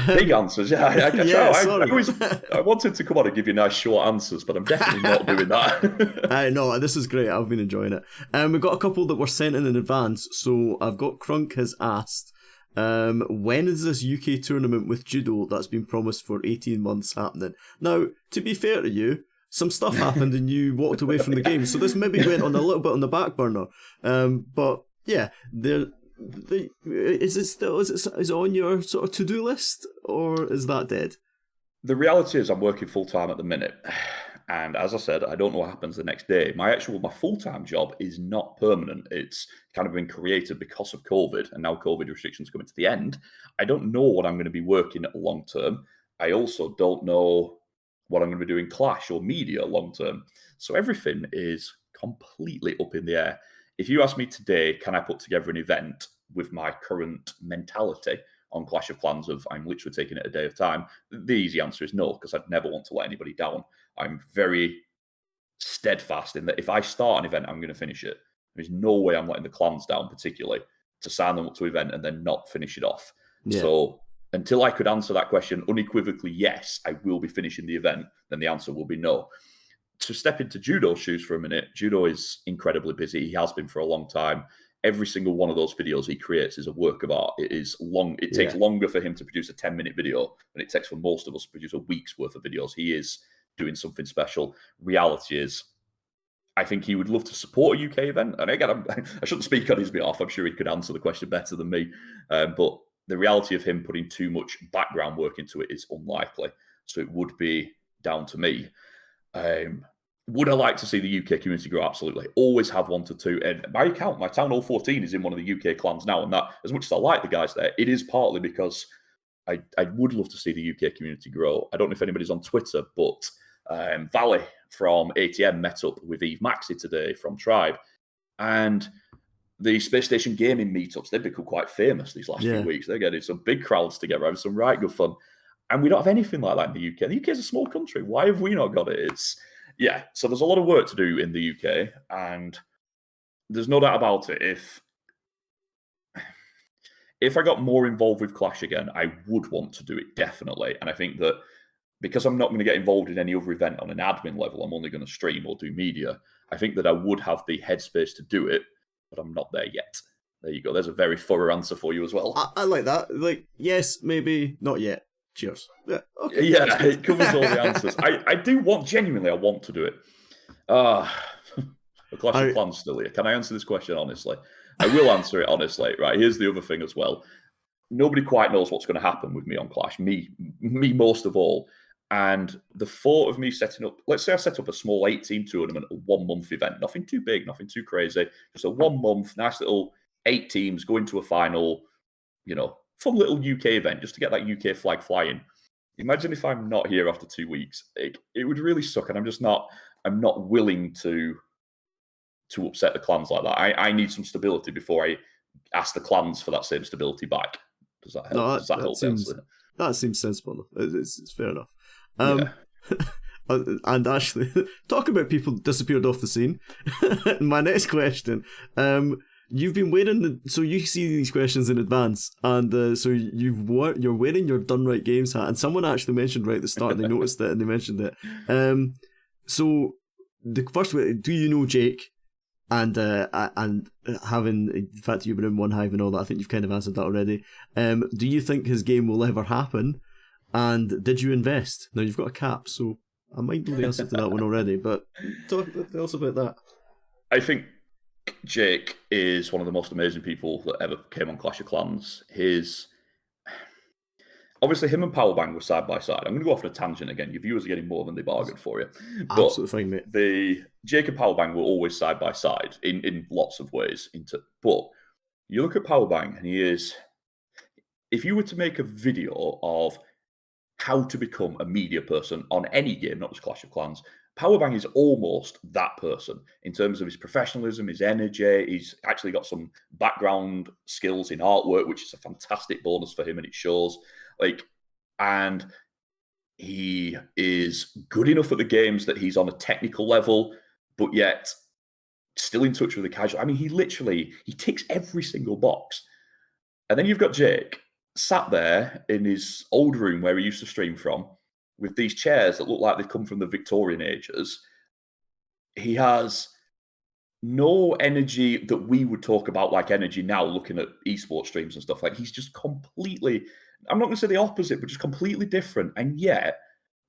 Big answers, yeah. I Yeah, try. sorry. I wanted to come on and give you nice short answers, but I'm definitely not doing that. I know, this is great. I've been enjoying it. We've got a couple that were sent in advance. So I've got Crunk has asked, when is this UK tournament with judo that's been promised for 18 months happening? Now, to be fair to you, some stuff happened and you walked away from the game, so this maybe went on a little bit on the back burner. But yeah, is it on your sort of to-do list, or is that dead? The reality is I'm working full-time at the minute. And as I said, I don't know what happens the next day. My full-time job is not permanent. It's kind of been created because of COVID, and now COVID restrictions coming to the end. I don't know what I'm going to be working long-term. I also don't know what I'm going to be doing Clash or media long-term. So everything is completely up in the air. If you ask me today, can I put together an event with my current mentality on Clash of Clans of I'm literally taking it a day at a time, the easy answer is no, because I'd never want to let anybody down. I'm very steadfast in that if I start an event, I'm going to finish it. There's no way I'm letting the clans down, particularly to sign them up to an event and then not finish it off. Yeah. So until I could answer that question unequivocally, yes, I will be finishing the event, then the answer will be no. To step into Judo's shoes for a minute, Judo is incredibly busy. He has been for a long time. Every single one of those videos he creates is a work of art. It is long. It takes longer for him to produce a 10-minute video than it takes for most of us to produce a week's worth of videos. He is doing something special. Reality is, I think he would love to support a UK event. And again, I shouldn't speak on his behalf. I'm sure he could answer the question better than me. But the reality of him putting too much background work into it is unlikely. So it would be down to me. Would I like to see the UK community grow? Absolutely. Always have wanted to. And my account, my Town Hall 14 is in one of the UK clans now. And that, as much as I like the guys there, it is partly because I would love to see the UK community grow. I don't know if anybody's on Twitter, but Valley from ATM met up with Eve Maxey today from Tribe. And the Space Station Gaming meetups, they've become quite famous these last few weeks. They're getting some big crowds together, having some right good fun. And we don't have anything like that in the UK. The UK is a small country. Why have we not got it? So there's a lot of work to do in the UK, and there's no doubt about it. If I got more involved with Clash again, I would want to do it, definitely. And I think that because I'm not going to get involved in any other event on an admin level, I'm only going to stream or do media, I think that I would have the headspace to do it, but I'm not there yet. There you go. There's a very thorough answer for you as well. I like that. Like, yes, maybe, not yet. Cheers. Yeah, okay. Yeah, it covers all the answers. I do want, genuinely, I want to do it. The Clash of Clans still here. Can I answer this question honestly? I will answer it honestly. Right, here's the other thing as well. Nobody quite knows what's going to happen with me on Clash. Me most of all. And the thought of me setting up, let's say I set up a small 8-team tournament, a 1-month event. Nothing too big, nothing too crazy. Just a 1 month, nice little 8 teams going to a final, fun little UK event just to get that UK flag flying. Imagine if I'm not here after 2 weeks. It would really suck, and I'm not willing to upset the clans like that. I need some stability before I ask the clans for that same stability back. Does that help? No, Does that help? That seems sensible. It's fair enough. And actually, talk about people disappeared off the scene. My next question. You've been waiting, so you see these questions in advance, and so you're wearing your Done Right Games hat, and someone actually mentioned right at the start, they noticed it and they mentioned it. So the first way, do you know Jake? And having the fact that you've been in One Hive and all that, I think you've kind of answered that already. Do you think his game will ever happen? And did you invest? Now you've got a cap, so I might know the answer to that one already, but tell us about that. I think Jake is one of the most amazing people that ever came on Clash of Clans. Obviously, him and Powerbang were side by side. I'm going to go off on a tangent again. Your viewers are getting more than they bargained for you. But Absolutely fine, mate. the Jake and Powerbang were always side by side in lots of ways. But you look at Powerbang, and he is. If you were to make a video of how to become a media person on any game, not just Clash of Clans, Powerbang is almost that person in terms of his professionalism, his energy. He's actually got some background skills in artwork, which is a fantastic bonus for him, and it shows. And he is good enough at the games that he's on a technical level, but yet still in touch with the casual. I mean, he ticks every single box. And then you've got Jake sat there in his old room where he used to stream from with these chairs that look like they've come from the Victorian ages. He has no energy that we would talk about like energy now, looking at eSports streams and stuff. Like, he's just completely, I'm not going to say the opposite, but just completely different. And yet,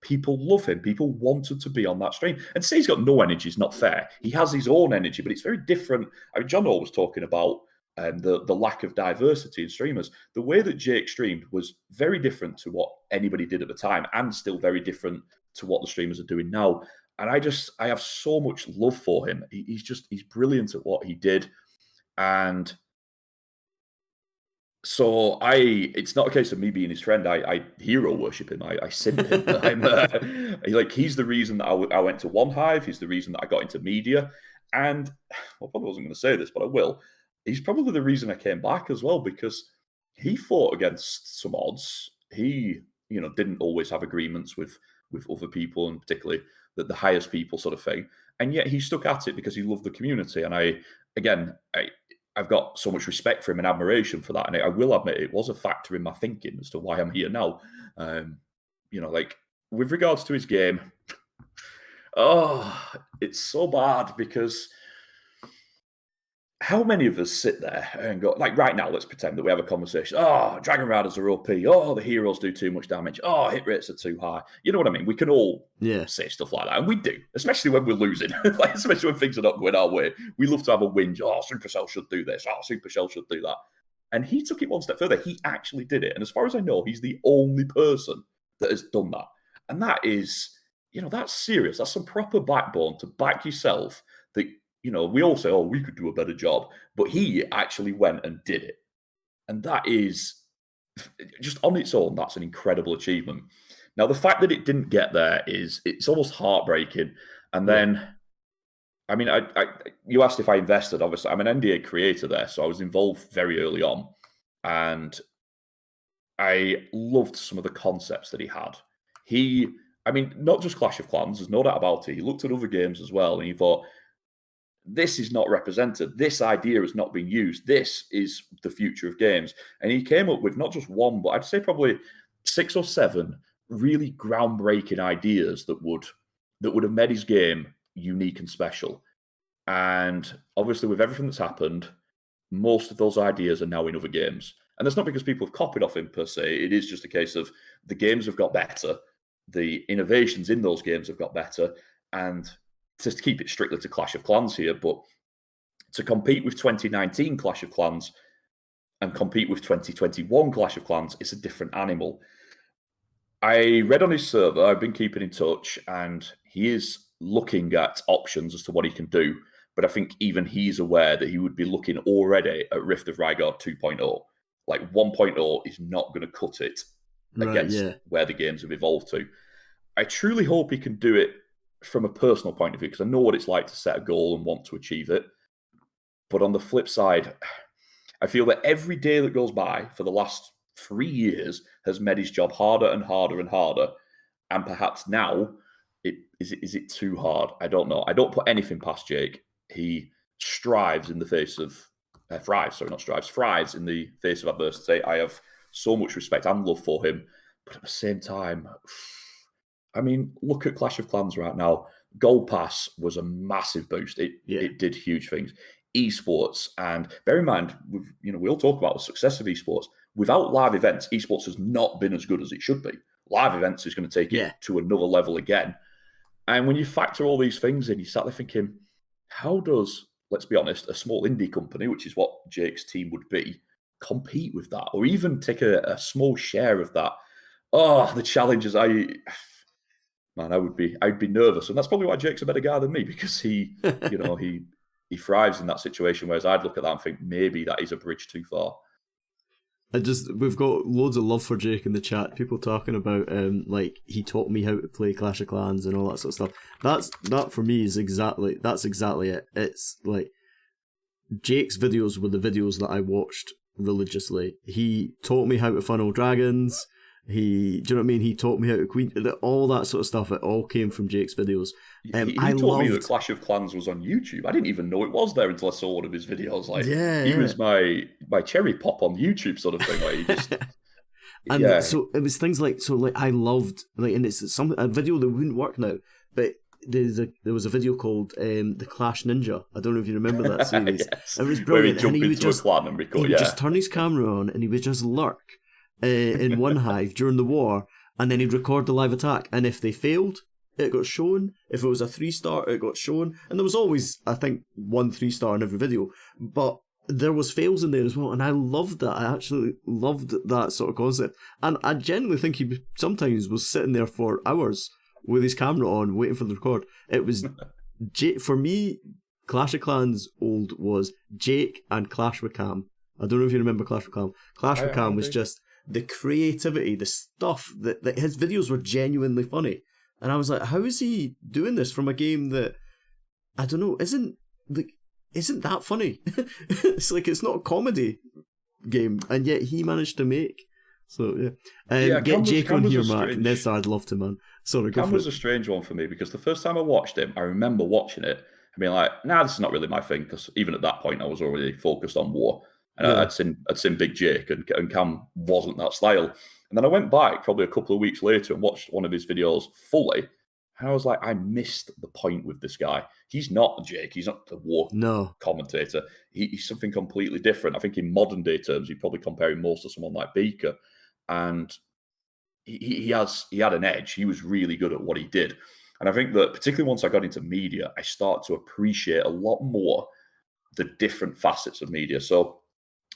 people love him. People wanted to be on that stream. And to say he's got no energy is not fair. He has his own energy, but it's very different. I mean, John was talking about the lack of diversity in streamers. The way that Jake streamed was very different to what anybody did at the time, and still very different to what the streamers are doing now. And I have so much love for him. He's brilliant at what he did. And so it's not a case of me being his friend. I hero worship him. I simp him. He's the reason that I went to One Hive. He's the reason that I got into media. And I probably wasn't going to say this, but I will. He's probably the reason I came back as well, because he fought against some odds. He, didn't always have agreements with other people, and particularly the highest people, sort of thing. And yet he stuck at it because he loved the community. And I've got so much respect for him and admiration for that. And I will admit it was a factor in my thinking as to why I'm here now. With regards to his game, it's so bad, because how many of us sit there and go, like right now, let's pretend that we have a conversation. Oh, Dragon Riders are OP. Oh, the heroes do too much damage. Oh, hit rates are too high. You know what I mean? We can all say stuff like that. And we do, especially when we're losing, especially when things are not going our way. We love to have a whinge. Oh, Supercell should do this. Oh, Supercell should do that. And he took it one step further. He actually did it. And as far as I know, he's the only person that has done that. And that is, that's serious. That's some proper backbone to back yourself that, we all say, oh, we could do a better job. But he actually went and did it. And that is, just on its own, that's an incredible achievement. Now, the fact that it didn't get there it's almost heartbreaking. And then, I mean, you asked if I invested. Obviously, I'm an NDA creator there, so I was involved very early on. And I loved some of the concepts that he had. Not just Clash of Clans, there's no doubt about it. He looked at other games as well, and he thought, this is not represented. This idea has not been used. This is the future of games. And he came up with not just one, but I'd say probably 6 or 7 really groundbreaking ideas that would have made his game unique and special. And obviously, with everything that's happened, most of those ideas are now in other games. And that's not because people have copied off him per se. It is just a case of the games have got better. The innovations in those games have got better. And to keep it strictly to Clash of Clans here, but to compete with 2019 Clash of Clans and compete with 2021 Clash of Clans is a different animal. I read on his server, I've been keeping in touch, and he is looking at options as to what he can do. But I think even he's aware that he would be looking already at Rift of Rygard 2.0. Like 1.0 is not going to cut it against where the games have evolved to. I truly hope he can do it from a personal point of view, because I know what it's like to set a goal and want to achieve it. But on the flip side, I feel that every day that goes by for the last 3 years has made his job harder and harder and harder. And perhaps now, is it too hard? I don't know. I don't put anything past Jake. He thrives in the face of thrives in the face of adversity. I have so much respect and love for him. But at the same time, I mean, look at Clash of Clans right now. Gold Pass was a massive boost. It did huge things. eSports, and bear in mind, we all talk about the success of eSports. Without live events, eSports has not been as good as it should be. live events is going to take it to another level again. And when you factor all these things in, you start there thinking, how does, let's be honest, a small indie company, which is what Jake's team would be, compete with that, or even take a small share of that? Oh, the challenges! I'd be nervous, and that's probably why Jake's a better guy than me, because he thrives in that situation. Whereas I'd look at that and think maybe that is a bridge too far. We've got loads of love for Jake in the chat. People talking about like he taught me how to play Clash of Clans and all that sort of stuff. That for me is exactly it. It's like Jake's videos were the videos that I watched religiously. He taught me how to funnel dragons. Do you know what I mean? He taught me how to queen, all that sort of stuff. It all came from Jake's videos. He taught me that Clash of Clans was on YouTube. I didn't even know it was there until I saw one of his videos. Like, he was my cherry pop on YouTube sort of thing. Where he just, and so it was things like I loved and it's a video that wouldn't work now, but there was a video called the Clash Ninja. I don't know if you remember that series. Yes. It was brilliant. Where he would just turn his camera on and he would just lurk in one hive during the war, and then he'd record the live attack, and if they failed, it got shown. If it was a 3-star, it got shown, and there was always, I think, 1 3-star in every video, but there was fails in there as well, and I loved that. I actually loved that sort of concept, and I genuinely think he sometimes was sitting there for hours with his camera on, waiting for the record. It was for me, Clash of Clans old was Jake and Clash with Cam. I don't know if you remember Clash with Cam. Clash with Cam was just the creativity, the stuff that his videos were genuinely funny. And I was like, how is he doing this from a game that, I don't know, isn't that funny? It's like, it's not a comedy game, and yet he managed to make. So yeah, get Jake on here, Mark. Nessa, I'd love to, man. Sorry, Cam was a strange one for me, because the first time I watched him, I remember watching it and being like, nah, this is not really my thing, because even at that point I was already focused on war. And I'd seen Big Jake, and Cam wasn't that style. And then I went back probably a couple of weeks later and watched one of his videos fully, and I was like, I missed the point with this guy. He's not Jake. He's not the war commentator. He's something completely different. I think in modern day terms, you'd probably compare him most to someone like Baker. And he had an edge. He was really good at what he did. And I think that particularly once I got into media, I start to appreciate a lot more the different facets of media. So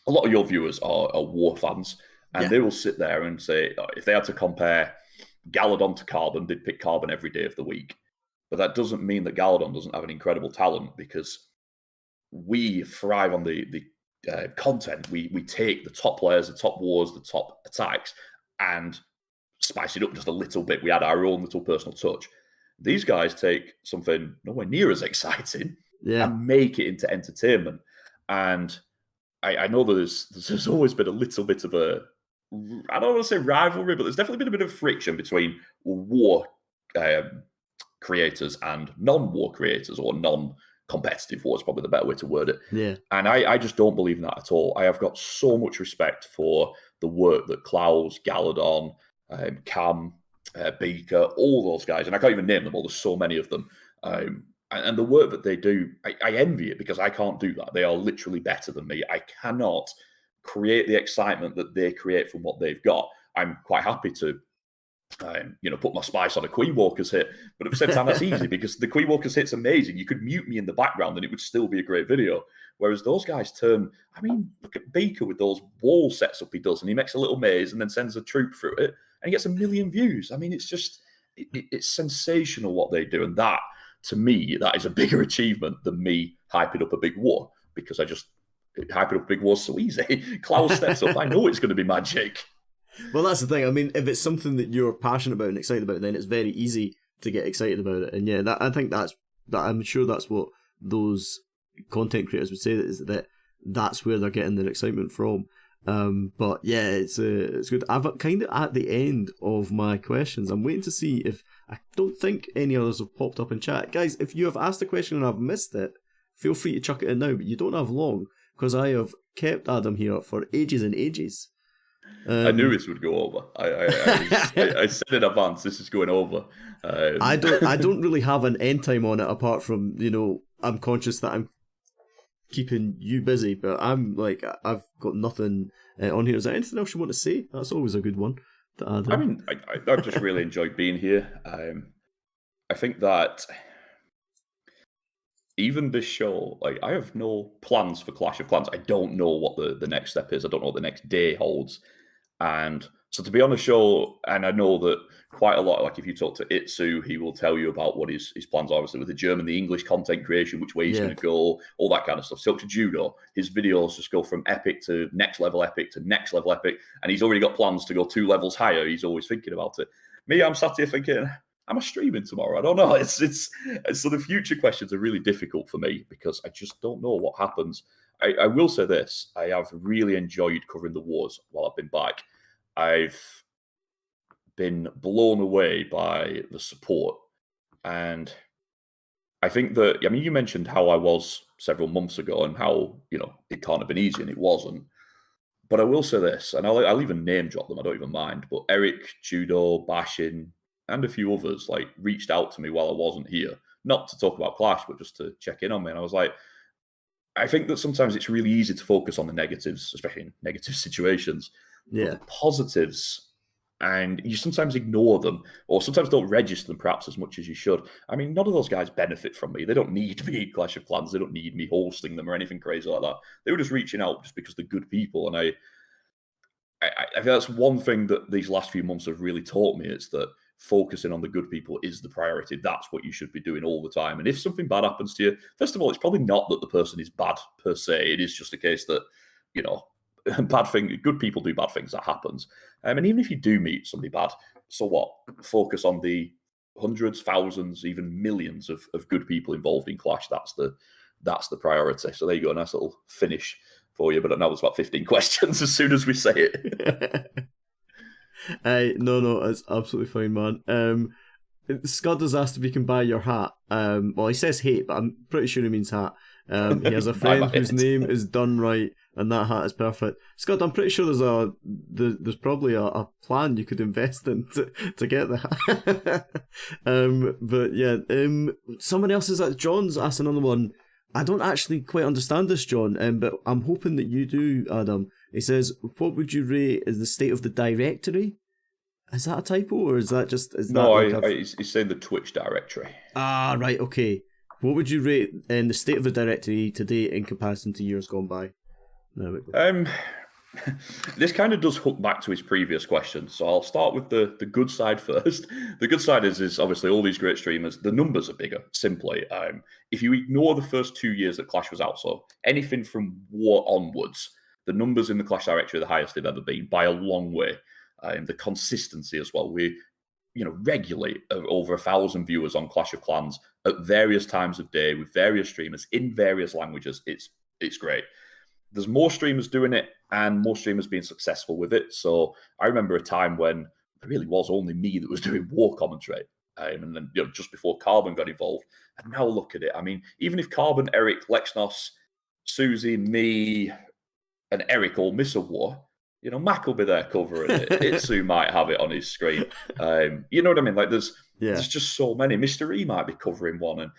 a lot of your viewers are war fans, and they will sit there and say, if they had to compare Galadon to Carbon, they'd pick Carbon every day of the week. But that doesn't mean that Galadon doesn't have an incredible talent, because we thrive on the content. We take the top players, the top wars, the top attacks, and spice it up just a little bit. We add our own little personal touch. These guys take something nowhere near as exciting and make it into entertainment. And I know there's always been a little bit of a, I don't want to say rivalry, but there's definitely been a bit of friction between war creators and non-war creators, or non-competitive war is probably the better way to word it. Yeah. And I just don't believe in that at all. I have got so much respect for the work that Klaus, Galadon, Cam, Baker, all those guys, and I can't even name them all, there's so many of them. And the work that they do, I envy it, because I can't do that. They are literally better than me. I cannot create the excitement that they create from what they've got. I'm quite happy to, put my spice on a Queen Walker's hit, but at the same time, that's easy, because the Queen Walker's hit's amazing. You could mute me in the background and it would still be a great video. Whereas those guys look at Baker with those wall sets up he does, and he makes a little maze and then sends a troop through it, and he gets 1 million views. I mean, it's just, it's sensational what they do. And that, to me, that is a bigger achievement than me hyping up a big war, because hyping up a big war is so easy. Klaus steps up, I know it's going to be magic. Well, that's the thing. I mean, if it's something that you're passionate about and excited about, then it's very easy to get excited about it. And yeah, I'm sure that's what those content creators would say, is that that's where they're getting their excitement from. But yeah, it's good. I've kind of at the end of my questions. I'm waiting to see if, I don't think any others have popped up in chat. Guys, if you have asked a question and I've missed it, feel free to chuck it in now, but you don't have long, because I have kept Adam here for ages and ages. I knew this would go over. I said in advance, this is going over. I don't really have an end time on it, apart from, I'm conscious that I'm keeping you busy, but I'm like, I've got nothing on here. Is there anything else you want to say? That's always a good one. I mean, I've just really enjoyed being here. I think that even this show, like, I have no plans for Clash of Clans. I don't know what the next step is. I don't know what the next day holds. And so to be on a show, and I know that quite a lot, like if you talk to Itsu, he will tell you about what his plans are, obviously, with the German, the English content creation, which way he's Yeah. going to go, all that kind of stuff. So to Judo, his videos just go from epic to next level epic to next level epic. And he's already got plans to go 2 levels higher. He's always thinking about it. Me, I'm sat here thinking, am I streaming tomorrow? I don't know. It's so the future questions are really difficult for me because I just don't know what happens. I will say this: I have really enjoyed covering the wars while I've been back. I've been blown away by the support, and I think that, I mean, you mentioned how I was several months ago and how, it can't have been easy, and it wasn't. But I will say this, and I'll even name drop them. I don't even mind. But Eric, Judo, Bashin, and a few others reached out to me while I wasn't here, not to talk about Clash, but just to check in on me. And I was like, I think that sometimes it's really easy to focus on the negatives, especially in negative situations, but Yeah. the positives, and you sometimes ignore them, or sometimes don't register them perhaps as much as you should. I mean, none of those guys benefit from me. They don't need me in Clash of Clans. They don't need me hosting them or anything crazy like that. They were just reaching out just because they're good people, and I think that's one thing that these last few months have really taught me, is that focusing on the good people is the priority. That's what you should be doing all the time. And if something bad happens to you, first of all, it's probably not that the person is bad per se. It is just a case that, you know, good people do bad things. That happens. And even if you do meet somebody bad, so what? Focus on the hundreds, thousands, even millions of good people involved in Clash. That's the priority. So there you go. Nice little finish for you. But now it's about 15 questions as soon as we say it. No, it's absolutely fine, man. Scott has asked if he can buy your hat. Well, he says hate, but I'm pretty sure he means hat. He has a friend whose name is done right, and that hat is perfect. Scott, I'm pretty sure there's probably a plan you could invest in to get the hat. But yeah, someone else is John's asked another one. I don't actually quite understand this, John, but I'm hoping that you do, Adam. He says, "What would you rate as the state of the directory?" Is that a typo, or is that just No, he's saying the Twitch directory. Ah, right, okay. What would you rate in the state of the directory today in comparison to years gone by? There we go. This kind of does hook back to his previous question, so I'll start with the good side first. The good side is obviously all these great streamers, the numbers are bigger, simply. If you ignore the first 2 years that Clash was out, so anything from War onwards, the numbers in the Clash directory are the highest they've ever been by a long way. The consistency as well. We regularly over 1,000 viewers on Clash of Clans at various times of day with various streamers in various languages. It's great. There's more streamers doing it and more streamers being successful with it. So I remember a time when there really was only me that was doing war commentary. And then just before Carbon got involved. And now look at it. I mean, even if Carbon, Eric, Lexnos, Susie, me, and Eric all miss a war, Mac will be there covering it. Itsu might have it on his screen. You know what I mean? There's just so many. Mr. E might be covering one, and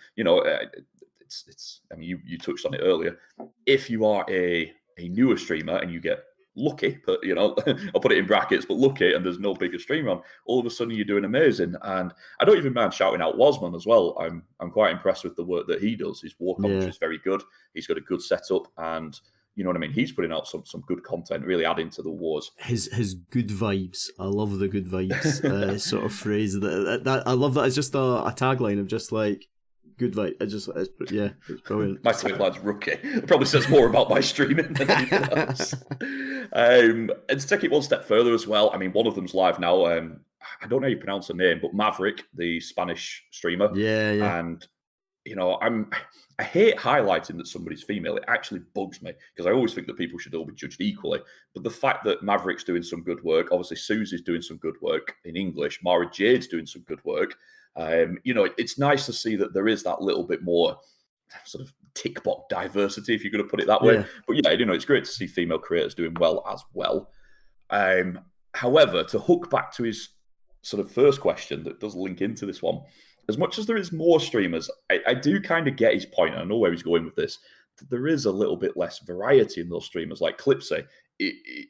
it's. I mean, you touched on it earlier. If you are a newer streamer and you get lucky, but I'll put it in brackets, but lucky, and there's no bigger streamer on, all of a sudden you're doing amazing. And I don't even mind shouting out Wasman as well. I'm quite impressed with the work that he does. His war commentary is very good. He's got a good setup, and you know what I mean? He's putting out some good content, really adding to the wars. His good vibes. I love the good vibes sort of phrase. That I love that. It's just a tagline of just good vibe. It's brilliant. My tagline's rookie. It probably says more about my streaming than anything else. And to take it one step further as well, I mean, one of them's live now. I don't know how you pronounce her name, but Maverick, the Spanish streamer. Yeah. And I hate highlighting that somebody's female. It actually bugs me because I always think that people should all be judged equally. But the fact that Maverick's doing some good work, obviously Susie's doing some good work in English, Mara Jade's doing some good work. It's nice to see that there is that little bit more sort of tick box diversity, if you're going to put it that way. Yeah. But yeah, it's great to see female creators doing well as well. However, to hook back to his sort of first question that does link into this one, as much as there is more streamers, I do kind of get his point. I know where he's going with this. There is a little bit less variety in those streamers. Like Clipsy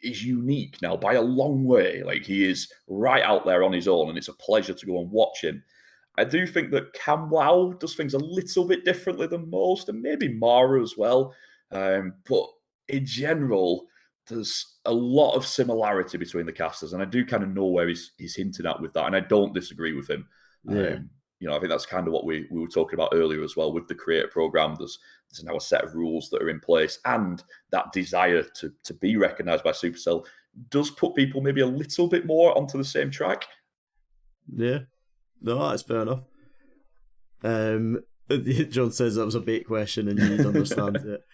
is unique now by a long way. Like, he is right out there on his own, and it's a pleasure to go and watch him. I do think that Cam Wow does things a little bit differently than most, and maybe Mara as well. But in general, there's a lot of similarity between the casters, and I do kind of know where he's hinting at with that, and I don't disagree with him. Yeah. I think that's kind of what we were talking about earlier as well with the creator program. There's now a set of rules that are in place, and that desire to be recognised by Supercell does put people maybe a little bit more onto the same track. Yeah, no, that's fair enough. John says that was a bait question, and you understand it.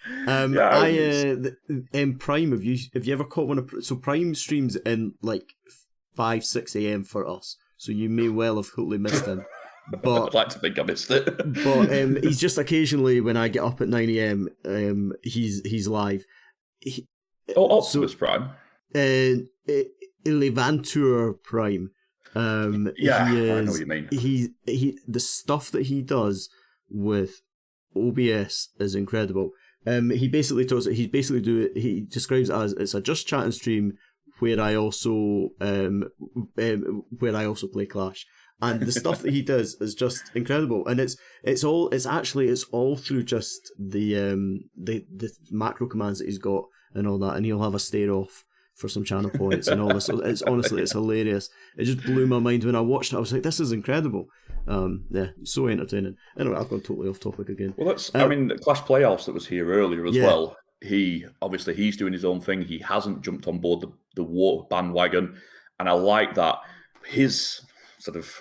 In Prime, have you ever caught one of? So Prime streams in like 5-6 a.m. for us, so you may well have totally missed him. But I'd like to think I missed it. But he's just occasionally, when I get up at 9 a.m, he's live. Optimus Prime. Levantur Prime. I know what you mean. The stuff that he does with OBS is incredible. He describes it as it's a just chatting stream where I also play Clash. And the stuff that he does is just incredible, and it's all through just the macro commands that he's got and all that, and he'll have a stare off for some channel points and all this. It's hilarious. It just blew my mind when I watched it. I was like, this is incredible. So entertaining. Anyway, I've gone totally off topic again. Well, the Clash Playoffs that was here earlier as well. He's doing his own thing. He hasn't jumped on board the war bandwagon, and I like that. His sort of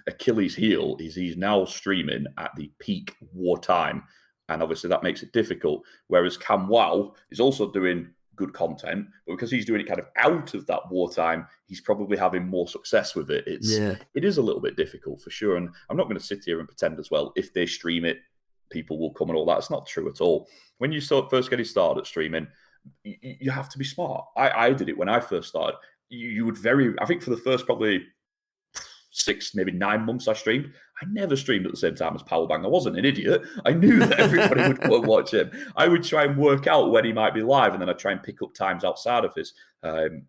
Achilles heel is he's now streaming at the peak wartime, and obviously that makes it difficult. Whereas Cam Wow is also doing good content, but because he's doing it kind of out of that wartime, he's probably having more success with it. It is a little bit difficult for sure, and I'm not going to sit here and pretend as well if they stream it, people will come and all that. It's not true at all. When you first getting started at streaming, you have to be smart. I did it when I first started. You would I think for the first probably 6, maybe 9 months I streamed. I never streamed at the same time as Powerbang. I wasn't an idiot. I knew that everybody would go and watch him. I would try and work out when he might be live, and then I'd try and pick up times outside of his. And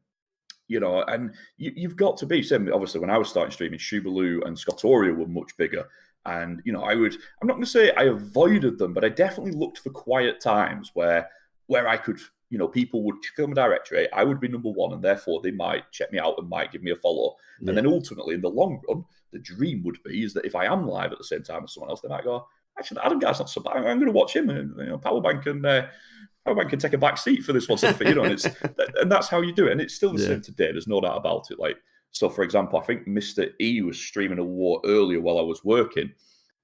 you've got to be. Same, obviously, when I was starting streaming, Shubaloo and Scottoria were much bigger. And, I'm not going to say I avoided them, but I definitely looked for quiet times where I could, people would check on my directory. I would be number one, and therefore they might check me out and might give me a follow. Yeah. And then ultimately, in the long run, the dream would be is that if I am live at the same time as someone else, they might go, actually, Adam guy's not so bad. I'm going to watch him, and Powerbank can take a back seat for this one. And that's how you do it. And it's still the same today. There's no doubt about it. So, for example, I think Mr. E was streaming a war earlier while I was working,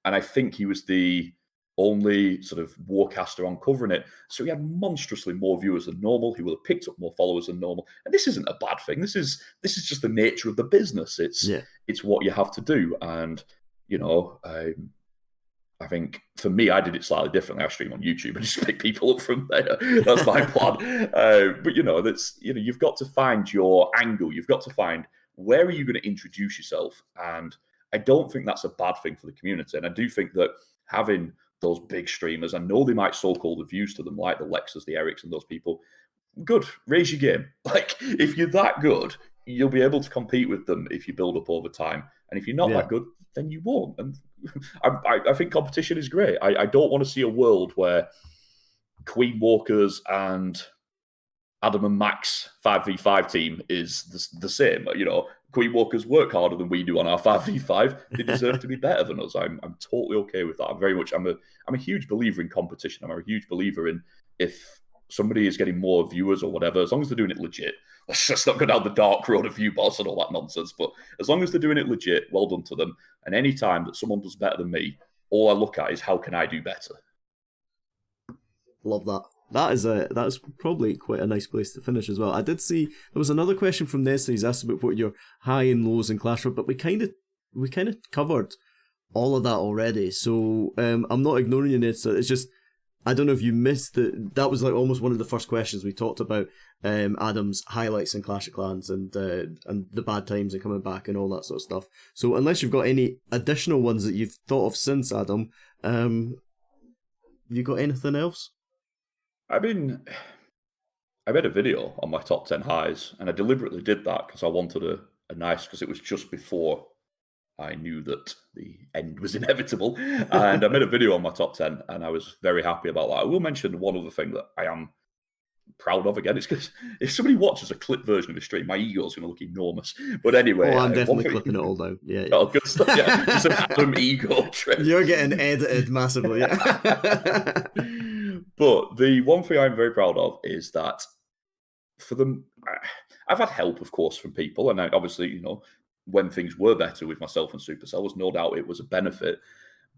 and I think he was the only sort of warcaster on covering it. So he had monstrously more viewers than normal. He will have picked up more followers than normal. And this isn't a bad thing. This is just the nature of the business. It's what you have to do. And, I think for me, I did it slightly differently. I stream on YouTube and just pick people up from there. That's my plan. But you've got to find your angle. You've got to find where are you going to introduce yourself. And I don't think that's a bad thing for the community. And I do think that having those big streamers, I know they might so-called the views to them, like the Lexus, the Erics, and those people. Good, raise your game. If you're that good, you'll be able to compete with them if you build up over time. And if you're not that good, then you won't. And I think competition is great. I don't want to see a world where Queen Walkers and Adam and Max 5v5 team is the same. Queen Walkers work harder than we do on our 5v5. They deserve to be better than us. I'm totally okay with that. I'm a huge believer in competition. I'm a huge believer in if somebody is getting more viewers or whatever, as long as they're doing it legit. Let's just not go down the dark road of view bots and all that nonsense. But as long as they're doing it legit, well done to them. And any time that someone does better than me, all I look at is how can I do better? Love that. That's probably quite a nice place to finish as well. I did see there was another question from Nestle. He's asked about what your high and lows in Clash were, but we kind of covered all of that already. So I'm not ignoring you, Nestle. It's just I don't know if you missed that was like almost one of the first questions we talked about. Adam's highlights in Clash of Clans and the bad times and coming back and all that sort of stuff. So unless you've got any additional ones that you've thought of since, Adam, you got anything else? I mean, I made a video on my top 10 highs, and I deliberately did that because I wanted a nice, because it was just before I knew that the end was inevitable. And I made a video on my top 10, and I was very happy about that. I will mention one other thing that I am proud of again. It's because if somebody watches a clip version of the stream, my ego is going to look enormous. But anyway, I'm one definitely thing. clipping it all down. Yeah. Oh, good stuff. Yeah, just an Adam ego trip. You're getting edited massively. Yeah. But the one thing I'm very proud of is that for them, I've had help, of course, from people, and obviously, when things were better with myself and Supercell, there's no doubt it was a benefit.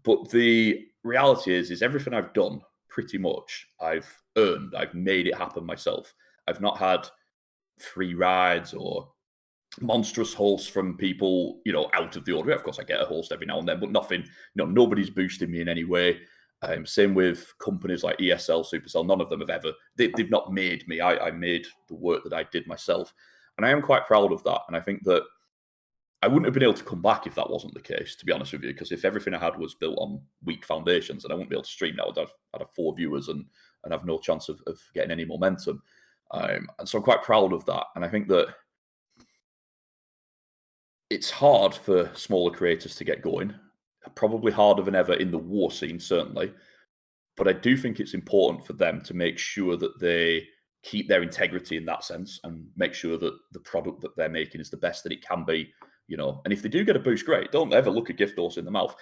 But the reality is everything I've done, pretty much, I've earned. I've made it happen myself. I've not had free rides or monstrous hosts from people, out of the ordinary. Of course, I get a host every now and then, but nothing, nobody's boosting me in any way. Same with companies like ESL, Supercell. None of them have ever, they've not made me. I made the work that I did myself. And I am quite proud of that. And I think that I wouldn't have been able to come back if that wasn't the case, to be honest with you, because if everything I had was built on weak foundations, and I wouldn't be able to stream now, I'd have 4 viewers and have no chance of getting any momentum. And so I'm quite proud of that. And I think that it's hard for smaller creators to get going, probably harder than ever in the war scene, certainly. But I do think it's important for them to make sure that they keep their integrity in that sense and make sure that the product that they're making is the best that it can be, And if they do get a boost, great. Don't ever look a gift horse in the mouth.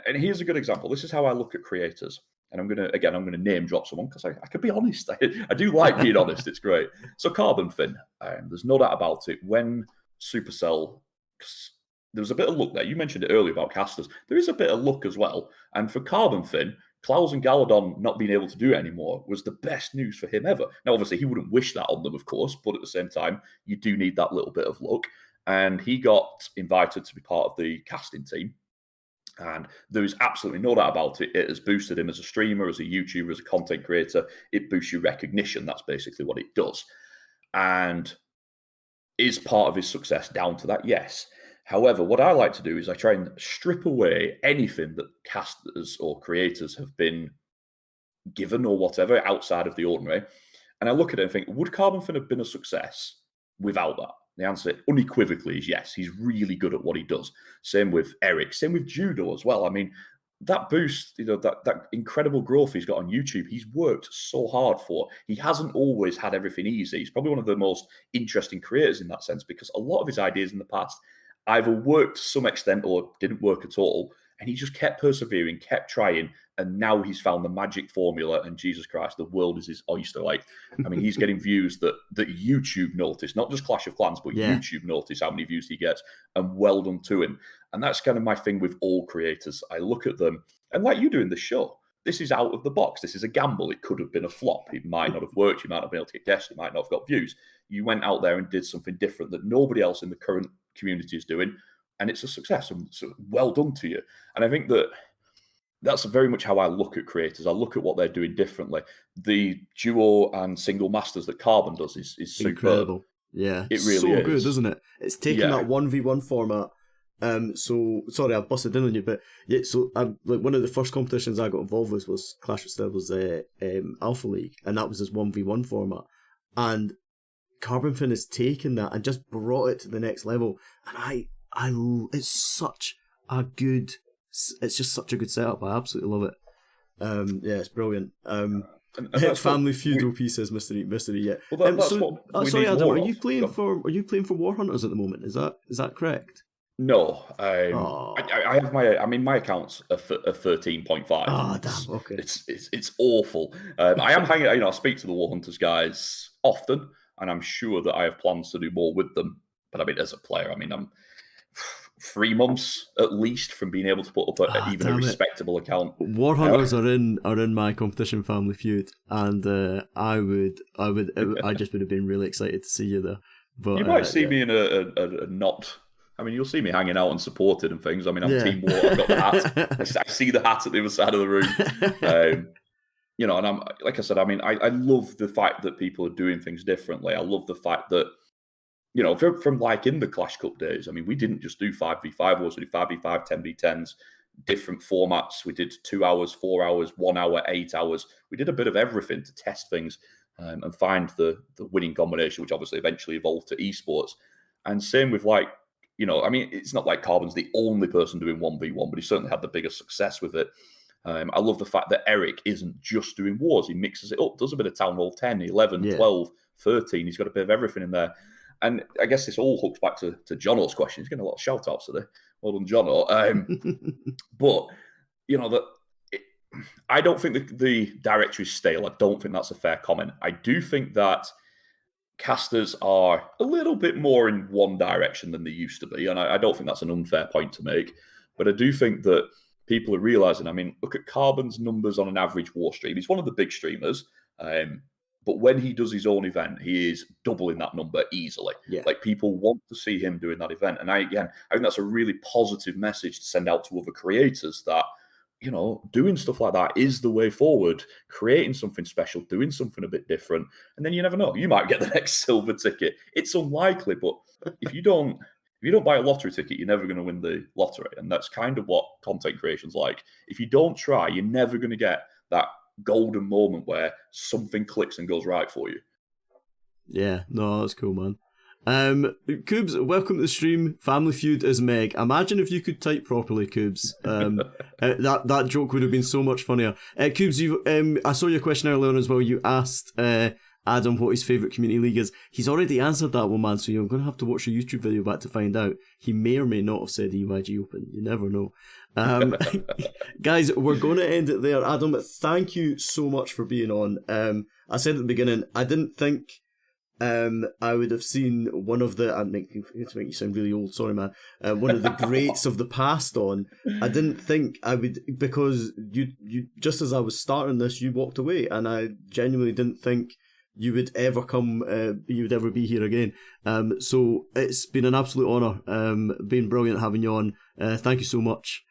And here's a good example. This is how I look at creators. And I'm going to name drop someone because I could be honest. I do like being honest. It's great. So Carbon Fin, there's no doubt about it. When Supercell, there was a bit of luck there. You mentioned it earlier about casters. There is a bit of luck as well. And for Carbon Fin, Klaus and Galadon not being able to do it anymore was the best news for him ever. Now, obviously, he wouldn't wish that on them, of course, but at the same time, you do need that little bit of luck. And he got invited to be part of the casting team. And there is absolutely no doubt about it. It has boosted him as a streamer, as a YouTuber, as a content creator. It boosts your recognition. That's basically what it does. And is part of his success down to that? Yes. However, what I like to do is I try and strip away anything that casters or creators have been given or whatever outside of the ordinary. And I look at it and think, would Carbon Fin have been a success without that? The answer unequivocally is yes. He's really good at what he does. Same with Eric. Same with Judo as well. I mean, that boost, that incredible growth he's got on YouTube, he's worked so hard for. He hasn't always had everything easy. He's probably one of the most interesting creators in that sense because a lot of his ideas in the past either worked to some extent or didn't work at all. And he just kept persevering, kept trying, and now he's found the magic formula. And Jesus Christ, the world is his oyster. I mean, he's getting views that YouTube notice, not just Clash of Clans, but YouTube notice how many views he gets. And well done to him. And that's kind of my thing with all creators. I look at them, and like you do in the show, this is out of the box. This is a gamble. It could have been a flop. It might not have worked. You might not have been able to get guests. You might not have got views. You went out there and did something different that nobody else in the current community is doing. And it's a success. And so well done to you. And I think that that's very much how I look at creators. I look at what they're doing differently. The duo and single masters that Carbon does is superb. Incredible. Yeah. It really so is. Good, isn't it? It's taking that 1v1 format. So sorry, I've busted in on you, but yeah. So like one of the first competitions I got involved with was Clash of Steel, was Alpha League, and that was this 1v1 format. And Carbon Fin has taken that and just brought it to the next level. And it's such a good. It's just such a good setup. I absolutely love it. Yeah, it's brilliant. Family Feudal pieces, Mystery. Yeah. Well, that's what sorry, Adam. Are you playing for War Hunters at the moment? Is that correct? No, I have my account's a 13.5. Oh, damn. Okay. It's awful. I am hanging. I speak to the War Hunters guys often, and I'm sure that I have plans to do more with them. But I mean, as a player, I'm 3 months at least from being able to put up even a respectable account. War Hunters are in my competition Family Feud, and I just would have been really excited to see you there. But you might see me in a not. I mean, you'll see me hanging out and supported and things. I mean, I'm Team War. I've got the hat. I see the hat at the other side of the room. And I'm like I said. I mean, I love the fact that people are doing things differently. I love the fact that from like in the Clash Cup days. I mean, we didn't just do 5v5 wars. We did 5v5, 10v10s, different formats. We did 2 hours, 4 hours, 1 hour, 8 hours. We did a bit of everything to test things. and find the winning combination, which obviously eventually evolved to eSports. And same with like, I mean, it's not like Carbon's the only person doing 1v1, but he certainly had the biggest success with it. I love the fact that Eric isn't just doing wars. He mixes it up, does a bit of Town Hall 10, 11, 12, 13. He's got a bit of everything in there. And I guess this all hooks back to Jono's question. He's getting a lot of shout-outs today. Well done, Jono. But, I don't think the directory is stale. I don't think that's a fair comment. I do think that casters are a little bit more in one direction than they used to be. And I don't think that's an unfair point to make. But I do think that people are realizing, I mean, look at Carbon's numbers on an average war stream. He's one of the big streamers. But when he does his own event, he is doubling that number easily. Yeah. Like, people want to see him doing that event. And I think that's a really positive message to send out to other creators that, doing stuff like that is the way forward, creating something special, doing something a bit different. And then you never know, you might get the next silver ticket. It's unlikely, but if you don't buy a lottery ticket, you're never going to win the lottery. And that's kind of what content creation's like. If you don't try, you're never going to get that golden moment where something clicks and goes right for you. Yeah, no, that's cool, man. Coobs, welcome to the stream. Family Feud is Meg. Imagine if you could type properly, Coobs. That joke would have been so much funnier. Coobs, I saw your question earlier on as well. You asked Adam what his favourite community league is. He's already answered that one, man, so you're going to have to watch a YouTube video back to find out. He may or may not have said EYG Open. You never know. Guys, we're going to end it there. Adam, thank you so much for being on. I said at the beginning, I didn't think I would have seen one of the, to make you sound really old, sorry man, one of the greats of the past on. I didn't think I would, because you just as I was starting this, you walked away, and I genuinely didn't think you would ever be here again. So it's been an absolute honour, been brilliant having you on. Thank you so much.